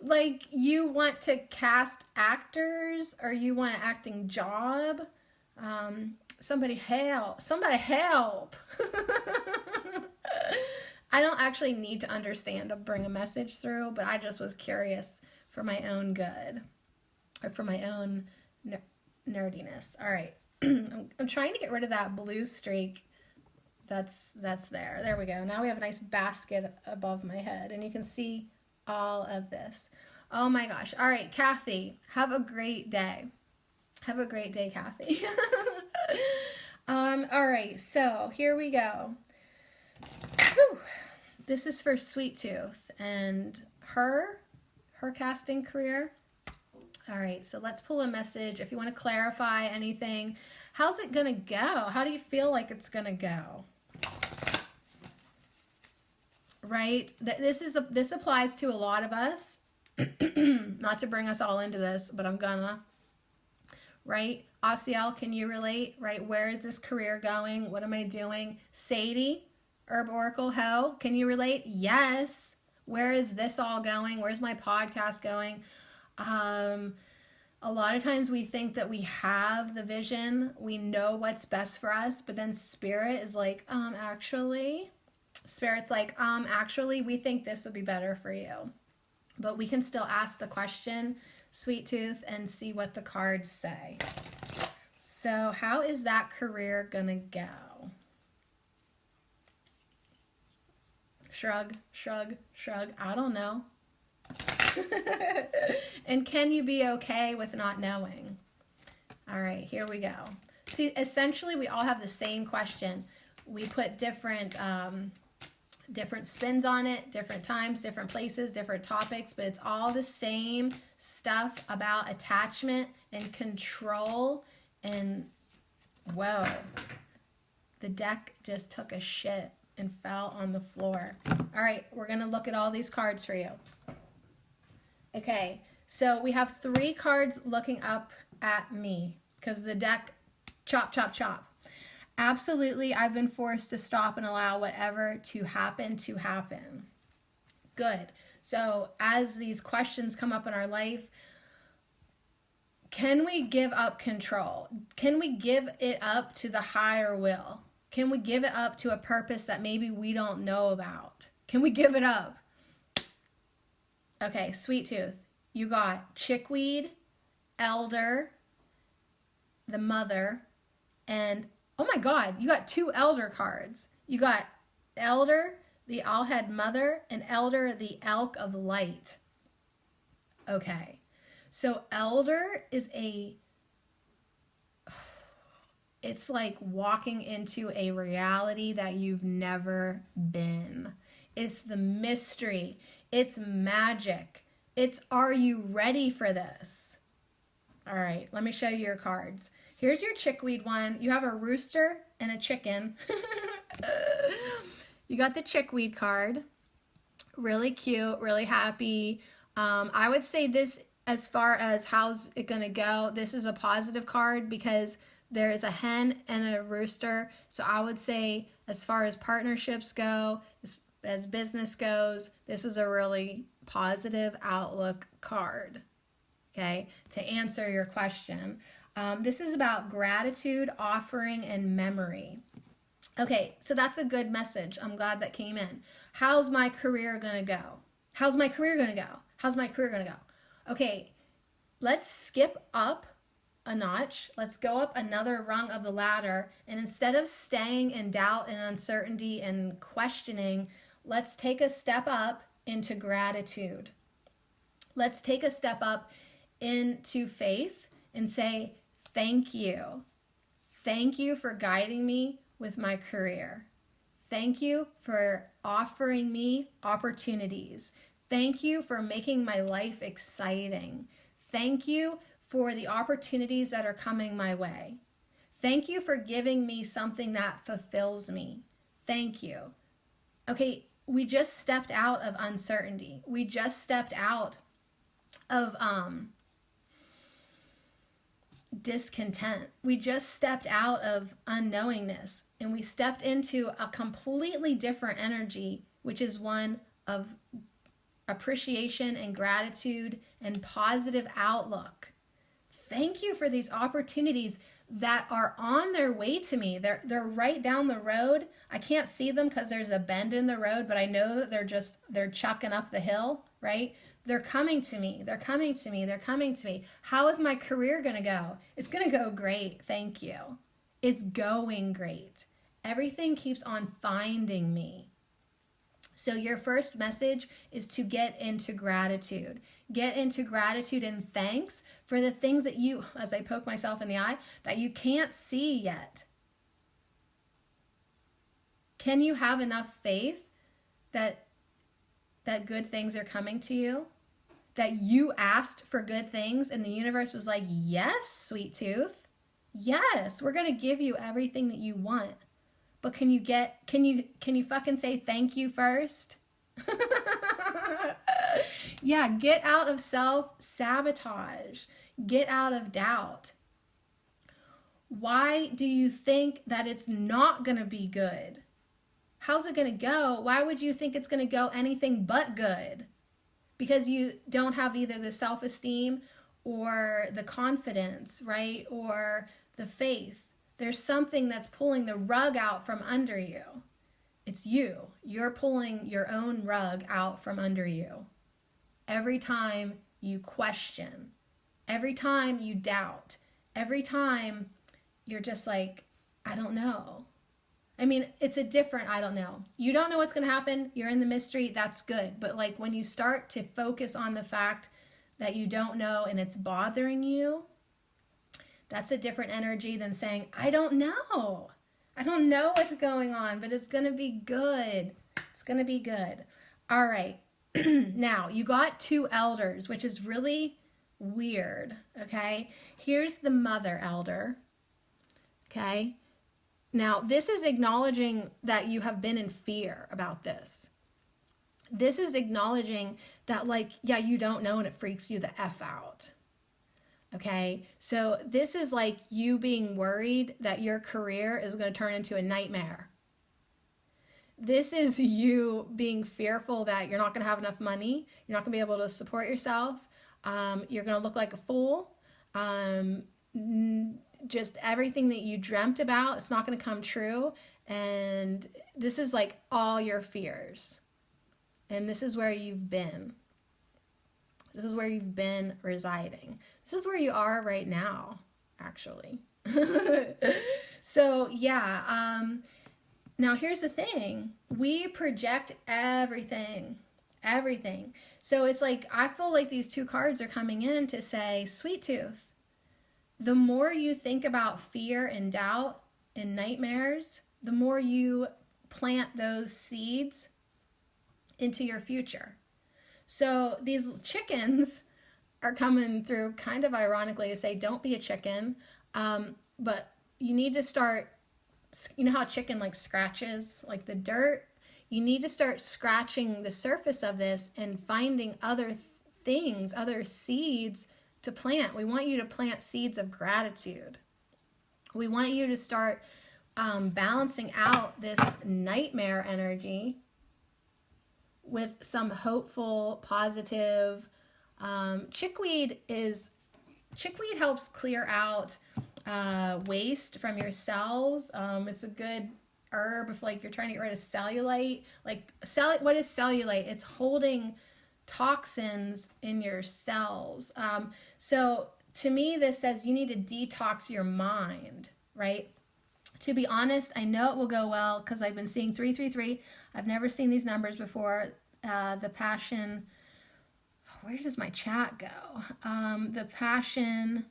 Like you want to cast actors or you want an acting job? Somebody help. Somebody help. I don't actually need to understand to bring a message through, but I just was curious for my own good or for my own nerdiness. All right. I'm trying to get rid of that blue streak that's there. There we go. Now we have a nice basket above my head and you can see all of this. Oh my gosh. All right, Kathy, have a great day. Have a great day, Kathy. All right, so here we go. Whew. This is for Sweet Tooth and her casting career. All right, so let's pull a message. If you want to clarify anything, how's it going to go? How do you feel like it's going to go? Right? This applies to a lot of us. Not to bring us all into this, but I'm gonna. Right? Asiel, can you relate? Right? Where is this career going? What am I doing? Sadie, Herb Oracle Ho, can you relate? Yes. Where is this all going? Where's my podcast going? A lot of times we think that we have the vision, we know what's best for us, but then Spirit is like, Spirit's like, actually, we think this would be better for you. But we can still ask the question, Sweet Tooth, and see what the cards say. So how is that career gonna go? Shrug, shrug, shrug, I don't know. And can you be okay with not knowing? All right, here we go. See, essentially, we all have the same question. We put different spins on it, different times, different places, different topics, but it's all the same stuff about attachment and control. And whoa, the deck just took a shit and fell on the floor. All right, we're gonna look at all these cards for you. Okay, so we have 3 cards looking up at me because the deck chop, chop, chop. Absolutely, I've been forced to stop and allow whatever to happen. Good. So as these questions come up in our life, can we give up control? Can we give it up to the higher will? Can we give it up to a purpose that maybe we don't know about? Can we give it up? Okay, Sweet Tooth, you got Chickweed, Elder, the Mother, and oh my God, you got 2 Elder cards. You got Elder, the Owlhead Mother, and Elder, the Elk of Light. Okay, so Elder is it's like walking into a reality that you've never been. It's the mystery. It's magic. It's, are you ready for this? All right, let me show you your cards. Here's your chickweed one. You have a rooster and a chicken. You got the chickweed card. Really cute, really happy. I would say this, as far as how's it gonna go, this is a positive card because there is a hen and a rooster. So I would say as far as partnerships go, as business goes, this is a really positive outlook card, okay, to answer your question. This is about gratitude, offering, and memory. Okay, so that's a good message. I'm glad that came in. How's my career going to go? How's my career going to go? How's my career going to go? Okay, let's skip up a notch. Let's go up another rung of the ladder. And instead of staying in doubt and uncertainty and questioning, let's take a step up into gratitude. Let's take a step up into faith and say, thank you. Thank you for guiding me with my career. Thank you for offering me opportunities. Thank you for making my life exciting. Thank you for the opportunities that are coming my way. Thank you for giving me something that fulfills me. Thank you. Okay, we just stepped out of uncertainty. We just stepped out of discontent. We just stepped out of unknowingness, and we stepped into a completely different energy, which is one of appreciation and gratitude and positive outlook. Thank you for these opportunities that are on their way to me. They're right down the road. I can't see them because there's a bend in the road, but I know that they're chucking up the hill, right? They're coming to me. They're coming to me. They're coming to me. How is my career going to go? It's going to go great. Thank you. It's going great. Everything keeps on finding me. So your first message is to get into gratitude. Get into gratitude and thanks for the things that you, as I poke myself in the eye, that you can't see yet. Can you have enough faith that good things are coming to you? That you asked for good things and the universe was like, yes, sweet tooth. Yes, we're going to give you everything that you want. But can you fucking say thank you first? Yeah, get out of self-sabotage. Get out of doubt. Why do you think that it's not going to be good? How's it going to go? Why would you think it's going to go anything but good? Because you don't have either the self-esteem or the confidence, right? Or the faith. There's something that's pulling the rug out from under you. It's you. You're pulling your own rug out from under you. Every time you question, every time you doubt, every time you're just like, I don't know. I mean, it's a different, I don't know. You don't know what's going to happen. You're in the mystery. That's good. But like when you start to focus on the fact that you don't know and it's bothering you, that's a different energy than saying, I don't know. I don't know what's going on, but it's going to be good. It's going to be good. All right. Now, you got two elders, which is really weird, okay? Here's the mother elder, okay? Now, this is acknowledging that you have been in fear about this. This is acknowledging that, like, yeah, you don't know and it freaks you the F out. Okay, so this is like you being worried that your career is going to turn into a nightmare. This is you being fearful that you're not going to have enough money. You're not going to be able to support yourself. You're going to look like a fool. Just everything that you dreamt about, it's not going to come true. And this is like all your fears. And this is where you've been. This is where you've been residing. This is where you are right now, actually. So, yeah. Now, here's the thing. We project everything. Everything. So, it's like, I feel like these two cards are coming in to say, sweet tooth, the more you think about fear and doubt and nightmares, the more you plant those seeds into your future. So these chickens are coming through kind of ironically to say, don't be a chicken, but you need to start, you know how a chicken like scratches like the dirt? You need to start scratching the surface of this and finding other things, other seeds to plant. We want you to plant seeds of gratitude. We want you to start balancing out this nightmare energy with some hopeful, positive. Chickweed is Chickweed helps clear out waste from your cells. It's a good herb if like you're trying to get rid of cellulite. What is cellulite? It's holding toxins in your cells. So to me, this says you need to detox your mind, right? To be honest, I know it will go well because I've been seeing 333. I've never seen these numbers before. The passion, where does my chat go? The passion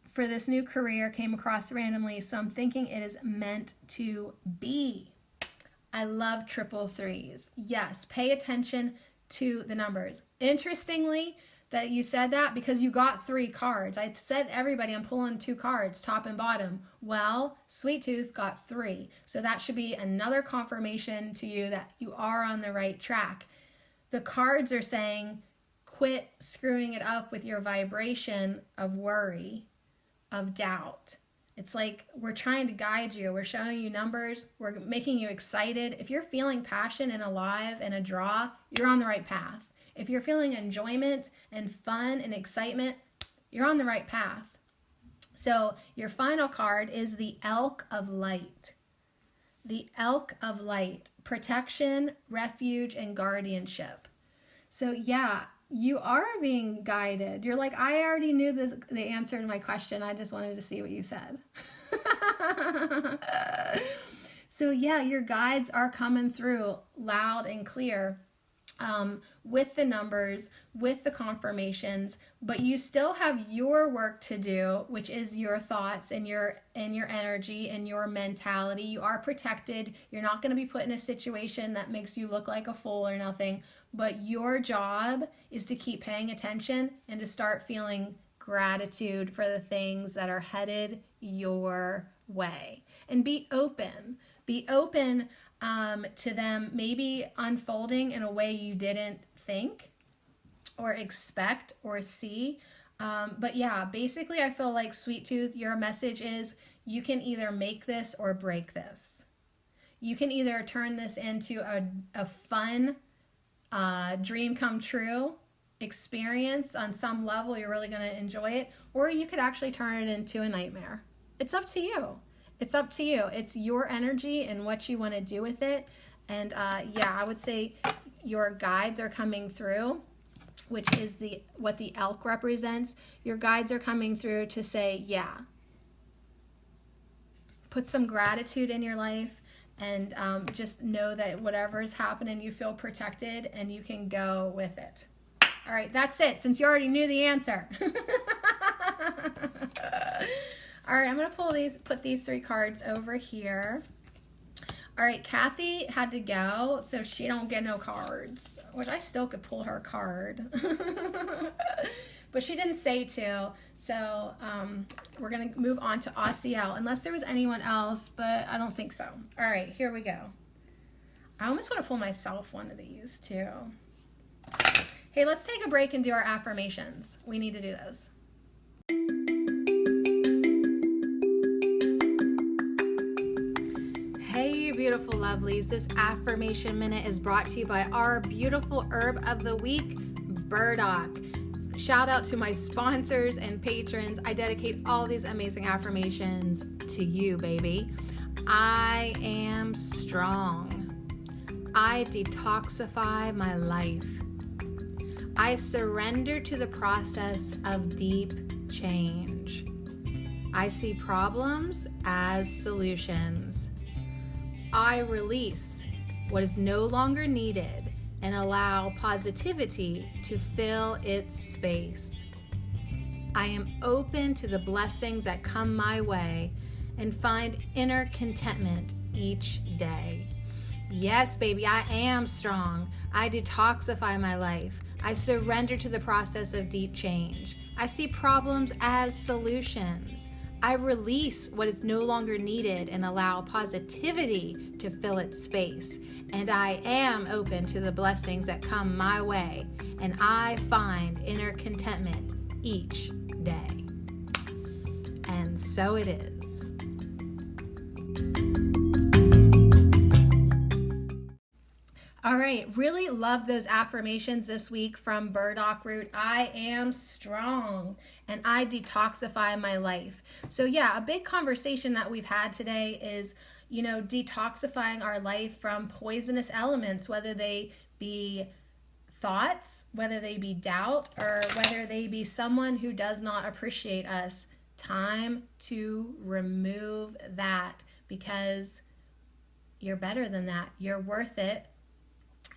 for this new career came across randomly, so I'm thinking it is meant to be. I love triple threes. Yes, pay attention to the numbers. Interestingly, that you said that because you got 3 cards. I said everybody, I'm pulling 2 cards, top and bottom. Well, Sweet Tooth got 3. So that should be another confirmation to you that you are on the right track. The cards are saying, quit screwing it up with your vibration of worry, of doubt. It's like we're trying to guide you. We're showing you numbers. We're making you excited. If you're feeling passion and alive and a draw, you're on the right path. If you're feeling enjoyment and fun and excitement, you're on the right path. So your final card is the Elk of Light. The Elk of Light, protection, refuge, and guardianship. So yeah, you are being guided. You're like, I already knew the answer to my question. I just wanted to see what you said. So yeah, your guides are coming through loud and clear. With the numbers, with the confirmations, but you still have your work to do, which is your thoughts and your energy and your mentality. You are protected. You're not going to be put in a situation that makes you look like a fool or nothing, but your job is to keep paying attention and to start feeling gratitude for the things that are headed your way. And be open. Be open to them maybe unfolding in a way you didn't think or expect or see. But yeah, basically I feel like Sweet Tooth, your message is you can either make this or break this. You can either turn this into a fun dream come true experience on some level. You're really going to enjoy it. Or you could actually turn it into a nightmare. It's up to you. It's up to you. It's your energy and what you want to do with it. And yeah, I would say your guides are coming through, which is what the elk represents. Your guides are coming through to say, yeah, put some gratitude in your life and just know that whatever is happening, you feel protected and you can go with it. All right, that's it, since you already knew the answer. All right, I'm going to put these 3 cards over here. All right, Kathy had to go, so she don't get no cards, which I still could pull her card. But she didn't say to, so we're going to move on to Asiel, unless there was anyone else, but I don't think so. All right, here we go. I almost want to pull myself one of these, too. Hey, let's take a break and do our affirmations. We need to do those. Hey, beautiful lovelies. This affirmation minute is brought to you by our beautiful herb of the week, burdock. Shout out to my sponsors and patrons. I dedicate all these amazing affirmations to you, baby. I am strong. I detoxify my life. I surrender to the process of deep change. I see problems as solutions. I release what is no longer needed and allow positivity to fill its space. I am open to the blessings that come my way and find inner contentment each day. Yes, baby, I am strong. I detoxify my life. I surrender to the process of deep change. I see problems as solutions. I release what is no longer needed and allow positivity to fill its space. And I am open to the blessings that come my way, and I find inner contentment each day. And so it is. All right, really love those affirmations this week from Burdock Root. I am strong and I detoxify my life. So yeah, a big conversation that we've had today is, detoxifying our life from poisonous elements, whether they be thoughts, whether they be doubt, or whether they be someone who does not appreciate us. Time to remove that, because you're better than that. You're worth it.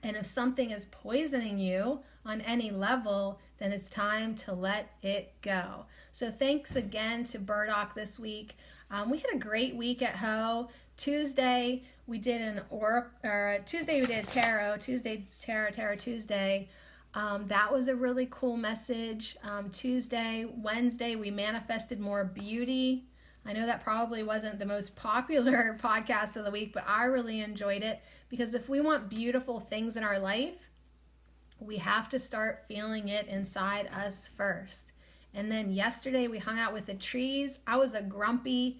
And if something is poisoning you on any level, then it's time to let it go. So thanks again to Burdock this week. We had a great week at Ho. Tuesday we did Tuesday we did tarot. Tarot Tuesday. That was a really cool message. Wednesday we manifested more beauty. I know that probably wasn't the most popular podcast of the week, but I really enjoyed it, because if we want beautiful things in our life, we have to start feeling it inside us first. And then yesterday we hung out with the trees. I was a grumpy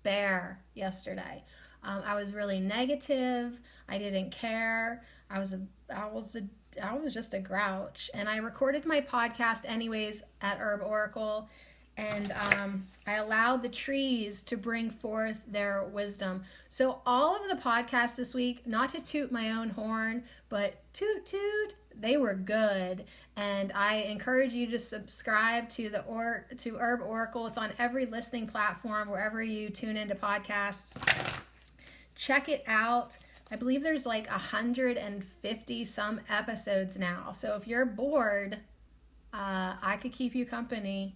bear yesterday. I was really negative. I didn't care. I was just a grouch. And I recorded my podcast anyways at Herb Oracle. And I allowed the trees to bring forth their wisdom. So all of the podcasts this week, not to toot my own horn, but toot toot, they were good. And I encourage you to subscribe to to Herb Oracle. It's on every listening platform, wherever you tune into podcasts. Check it out. I believe there's like 150 some episodes now. So if you're bored, I could keep you company.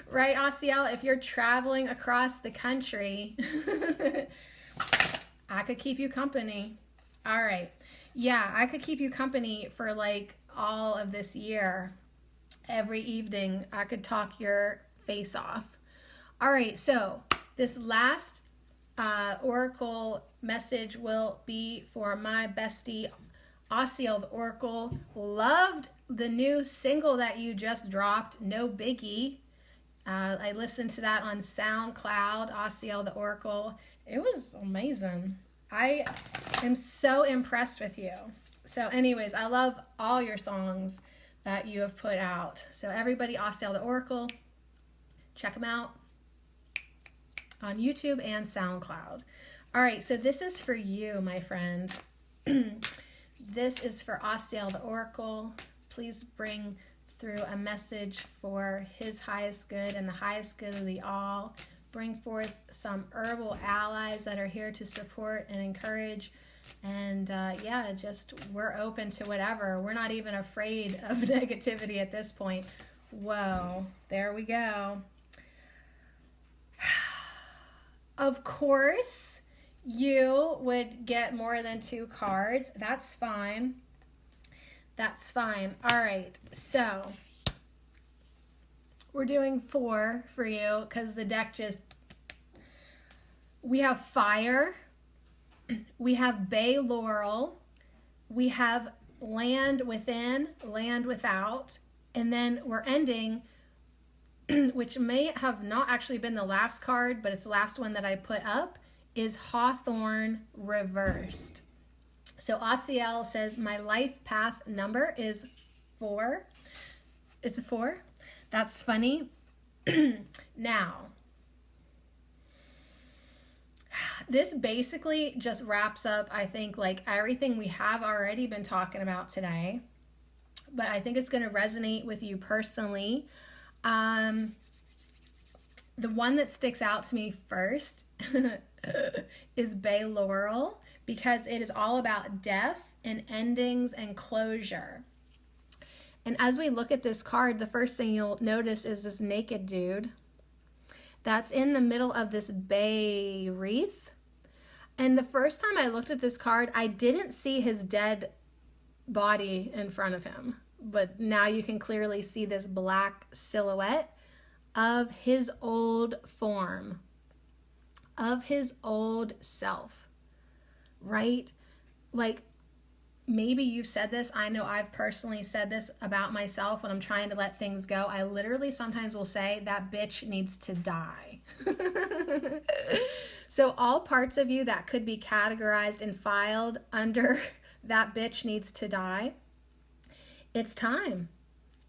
Right, Asiel? If you're traveling across the country, I could keep you company. All right. Yeah, I could keep you company for like all of this year. Every evening, I could talk your face off. All right, so this last Oracle message will be for my bestie, Asiel the Oracle. Loved the new single that you just dropped, No Biggie. I listened to that on SoundCloud, Asiel the Oracle. It was amazing. I am so impressed with you. So anyways, I love all your songs that you have put out. So everybody, Asiel the Oracle, check them out on YouTube and SoundCloud. All right, so this is for you, my friend. This is for Asiel the Oracle. Please bring through a message for his highest good and the highest good of the all. Bring forth some herbal allies that are here to support and encourage. And we're open to whatever. We're not even afraid of negativity at this point. Whoa, there we go. Of course, you would get more than 2 cards. That's fine. That's fine. All right, so we're doing 4 for you because the deck we have fire, we have bay laurel, we have land within, land without, and then we're ending, which may have not actually been the last card, but it's the last one that I put up, is Hawthorn reversed. So Asiel says, my life path number is 4. Is it 4? That's funny. Now, this basically just wraps up, I think, like everything we have already been talking about today. But I think it's going to resonate with you personally. The one that sticks out to me first is Bay Laurel, because it is all about death and endings and closure. And as we look at this card, the first thing you'll notice is this naked dude that's in the middle of this bay wreath. And the first time I looked at this card, I didn't see his dead body in front of him. But now you can clearly see this black silhouette of his old form, of his old self, right? Like, maybe you've said this. I know I've personally said this about myself when I'm trying to let things go. I literally sometimes will say, that bitch needs to die. So all parts of you that could be categorized and filed under that bitch needs to die, it's time.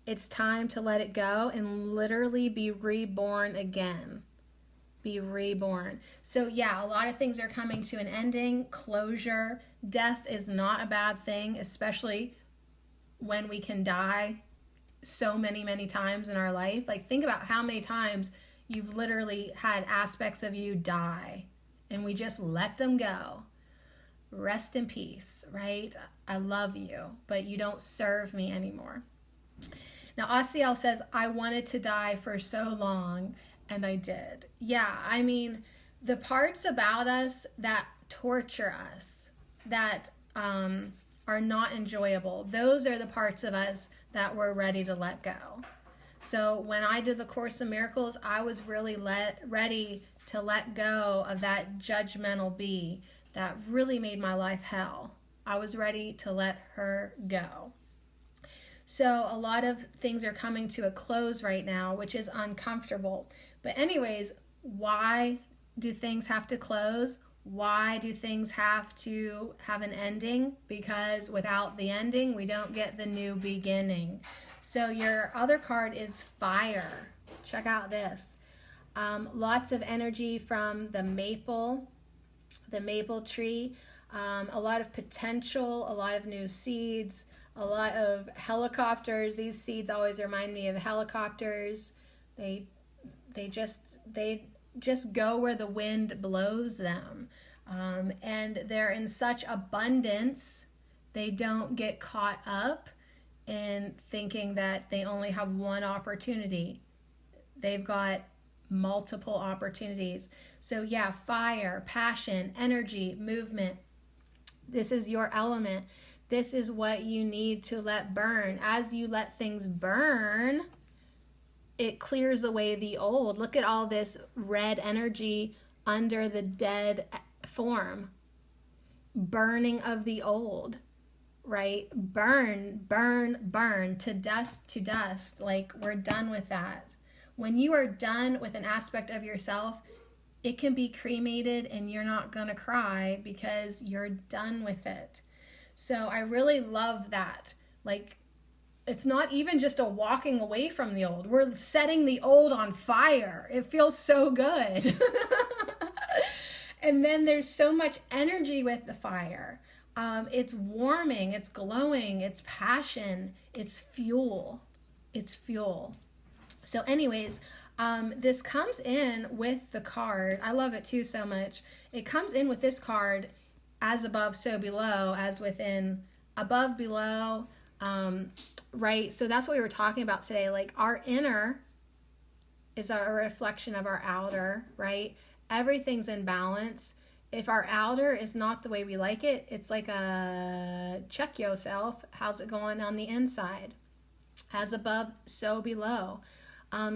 It's time to let it go and literally be reborn again. Be reborn. So yeah, a lot of things are coming to an ending, closure. Death is not a bad thing, especially when we can die so many times in our life. Like, think about how many times you've literally had aspects of you die and we just let them go. Rest in peace, right? I love you, but you don't serve me anymore. Now, Asiel says, I wanted to die for so long, and I did. Yeah, I mean, the parts about us that torture us, that are not enjoyable, those are the parts of us that we're ready to let go. So when I did the Course in Miracles, I was really ready to let go of that judgmental bee that really made my life hell. I was ready to let her go. So a lot of things are coming to a close right now, which is uncomfortable. But anyways, why do things have to close? Why do things have to have an ending? Because without the ending, we don't get the new beginning. So your other card is fire. Check out this. Lots of energy from the maple tree, a lot of potential, a lot of new seeds, a lot of helicopters. These seeds always remind me of helicopters. They just go where the wind blows them. And they're in such abundance, they don't get caught up in thinking that they only have one opportunity. They've got multiple opportunities. So yeah, fire, passion, energy, movement. This is your element. This is what you need to let burn. As you let things burn, it clears away the old. Look at all this red energy under the dead form. Burning of the old, right? Burn, burn, burn to dust. Like, we're done with that. When you are done with an aspect of yourself, it can be cremated and you're not going to cry because you're done with it. So I really love that. Like, it's not even just a walking away from the old. We're setting the old on fire. It feels so good. And then there's so much energy with the fire. It's warming, it's glowing, it's passion, it's fuel. It's fuel. So anyways, this comes in with the card. I love it too so much. It comes in with this card, as above, so below, as within, above, below, right? So that's what we were talking about today. Like, our inner is a reflection of our outer, right? Everything's in balance. If our outer is not the way we like it, it's like a check yourself. How's it going on the inside? As above, so below.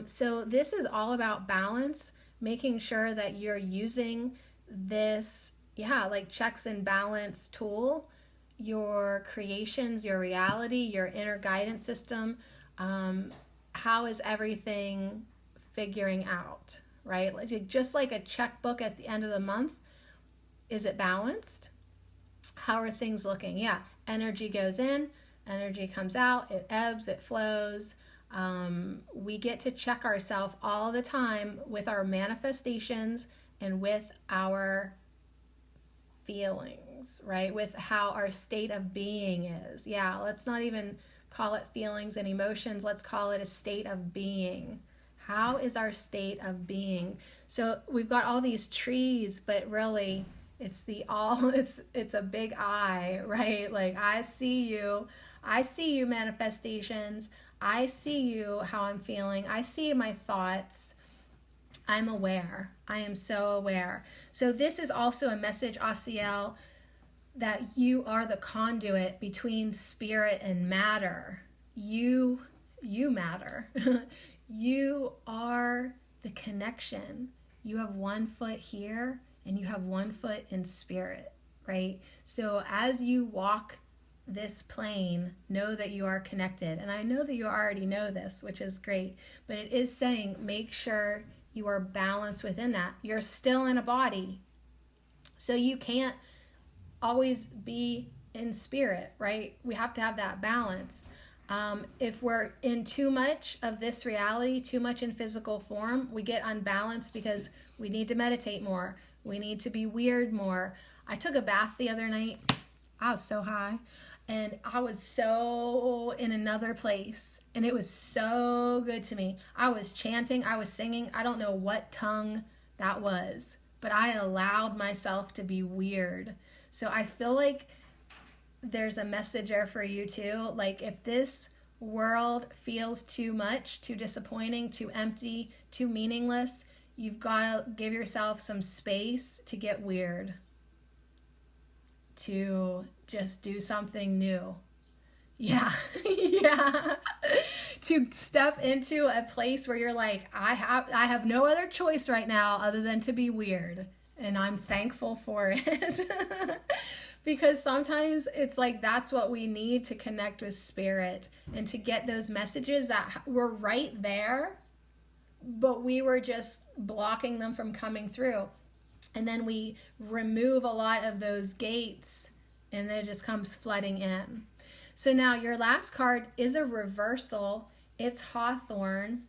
So this is all about balance, making sure that you're using this, like checks and balance tool, your creations, your reality, your inner guidance system. How is everything figuring out, right? Just like a checkbook at the end of the month, is it balanced? How are things looking? Yeah, energy goes in, energy comes out, it ebbs, it flows. We get to check ourselves all the time with our manifestations and with our feelings, right? With how our state of being is. Yeah, let's not even call it feelings and emotions. Let's call it a state of being. How is our state of being? So we've got all these trees, but really it's it's a big I, right? Like, I see you manifestations. I see you, how I'm feeling. I see my thoughts. I'm aware. I am so aware. So this is also a message, Asiel, that you are the conduit between spirit and matter. You matter. You are the connection. You have one foot here and you have one foot in spirit, right? So as you walk this plane, know that you are connected. And I know that you already know this, which is great, but it is saying make sure you are balanced within that. You're still in a body, so you can't always be in spirit, right? We have to have that balance. If we're in too much of this reality, too much in physical form, we get unbalanced because we need to meditate more. We need to be weird more. I took a bath the other night. I was so high and I was so in another place, and it was so good to me. I was chanting, I was singing. I don't know what tongue that was, but I allowed myself to be weird. So I feel like there's a message there for you too. Like, if this world feels too much, too disappointing, too empty, too meaningless, you've got to give yourself some space to get weird, to just do something new. Yeah. Yeah. To step into a place where you're like, I have no other choice right now other than to be weird, and I'm thankful for it. Because sometimes it's like that's what we need to connect with spirit and to get those messages that were right there, but we were just blocking them from coming through. And then we remove a lot of those gates and it just comes flooding in. So now your last card is a reversal. It's Hawthorne.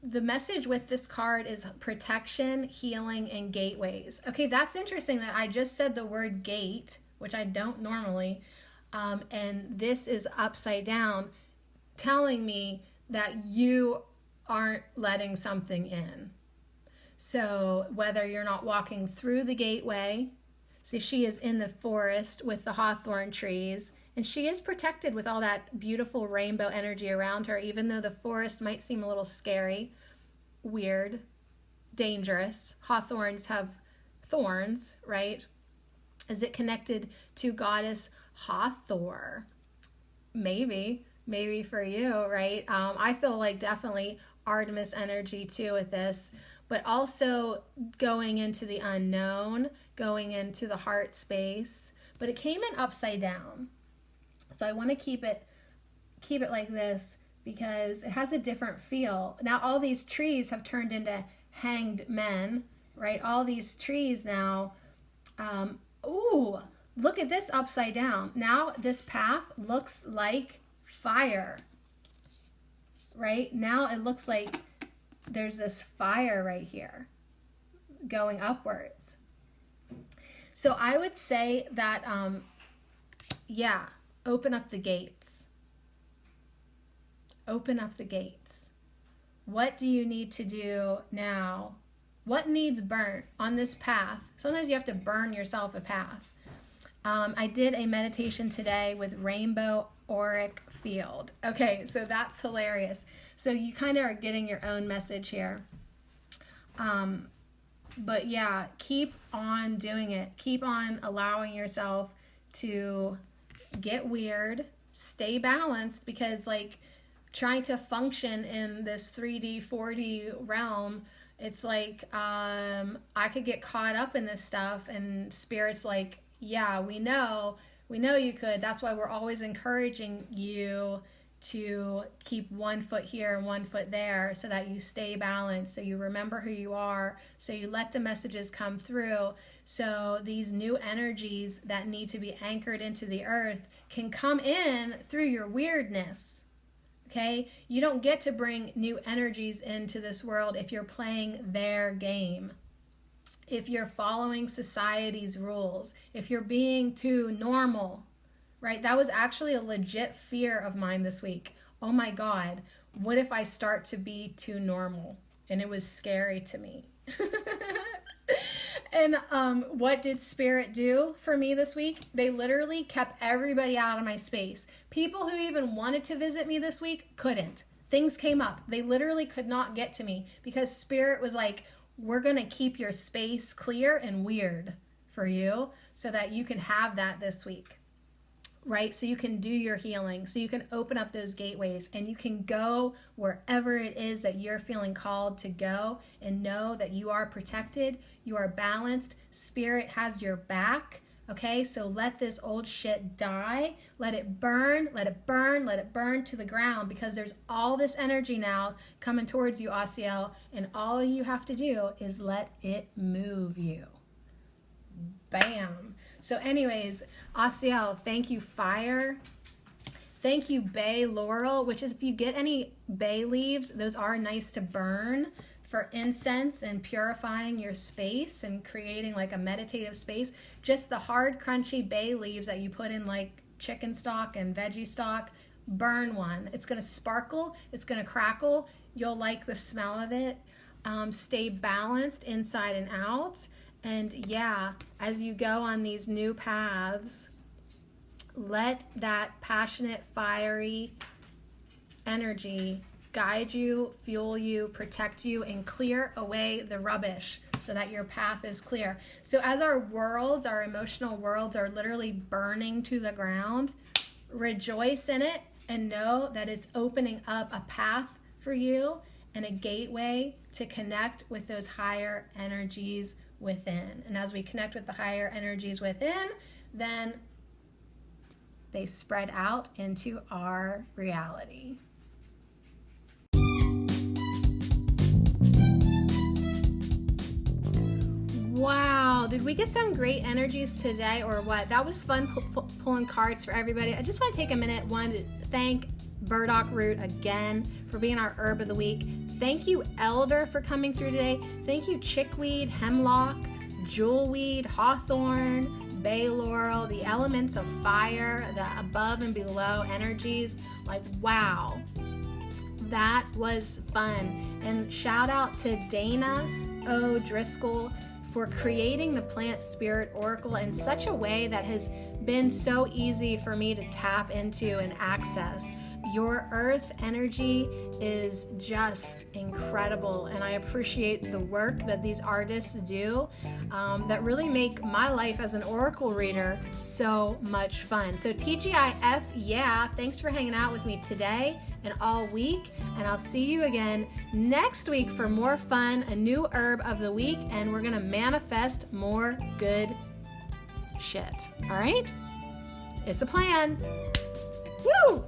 The message with this card is protection, healing, and gateways. Okay, that's interesting that I just said the word gate, which I don't normally, and this is upside down, telling me that you aren't letting something in. So whether you're not walking through the gateway, see, she is in the forest with the hawthorn trees, and she is protected with all that beautiful rainbow energy around her, even though the forest might seem a little scary, weird, dangerous. Hawthorns have thorns, right? Is it connected to goddess Hathor? Maybe for you, right? I feel like definitely Artemis energy too with this, but also going into the unknown, going into the heart space. But it came in upside down. So I want to keep it like this because it has a different feel. Now all these trees have turned into hanged men, right? All these trees now, ooh, look at this upside down. Now this path looks like fire, right? Now it looks like there's this fire right here going upwards. So I would say that, yeah, open up the gates. Open up the gates. What do you need to do now? What needs burnt on this path? Sometimes you have to burn yourself a path. I did a meditation today with Rainbow Auric Field. Okay, so that's hilarious. So you kind of are getting your own message here. But yeah, keep on doing it. Keep on allowing yourself to get weird, stay balanced, because like trying to function in this 3D, 4D realm, it's like I could get caught up in this stuff, and Spirit's like, yeah, we know you could. That's why we're always encouraging you to keep 1 foot here and 1 foot there so that you stay balanced, so you remember who you are, so you let the messages come through, so these new energies that need to be anchored into the earth can come in through your weirdness. Okay? You don't get to bring new energies into this world if you're playing their game. If you're following society's rules, if you're being too normal, right? That was actually a legit fear of mine this week. Oh my God, what if I start to be too normal? And it was scary to me. And what did Spirit do for me this week? They literally kept everybody out of my space. People who even wanted to visit me this week couldn't. Things came up. They literally could not get to me because Spirit was like, we're going to keep your space clear and weird for you so that you can have that this week, right? So you can do your healing, so you can open up those gateways and you can go wherever it is that you're feeling called to go, and know that you are protected, you are balanced, Spirit has your back, Okay, so let this old shit die. Let it burn, let it burn, let it burn to the ground, because there's all this energy now coming towards you, Asiel, and all you have to do is let it move you. Bam. So anyways, Asiel, thank you, fire. Thank you, bay laurel, which is, if you get any bay leaves, those are nice to burn for incense and purifying your space and creating like a meditative space. Just the hard, crunchy bay leaves that you put in like chicken stock and veggie stock, burn one. It's gonna sparkle, it's gonna crackle. You'll like the smell of it. Stay balanced inside and out. And yeah, as you go on these new paths, let that passionate, fiery energy guide you, fuel you, protect you, and clear away the rubbish so that your path is clear. So as our worlds, our emotional worlds are literally burning to the ground, rejoice in it and know that it's opening up a path for you and a gateway to connect with those higher energies within. And as we connect with the higher energies within, then they spread out into our reality. Wow, did we get some great energies today or what? That was fun pulling cards for everybody. I just want to take a minute, one, to thank burdock root again for being our herb of the week. Thank you, elder, for coming through today. Thank you, chickweed, hemlock, jewelweed, hawthorn, bay laurel, the elements of fire, the above and below energies. Like, wow, that was fun. And shout out to Dana O'Driscoll for creating the Plant Spirit Oracle in such a way that has been so easy for me to tap into and access. Your earth energy is just incredible, and I appreciate the work that these artists do that really make my life as an oracle reader so much fun. So TGIF, yeah, thanks for hanging out with me today and all week, and I'll see you again next week for more fun, a new herb of the week, and we're gonna manifest more good shit. All right? It's a plan. Woo!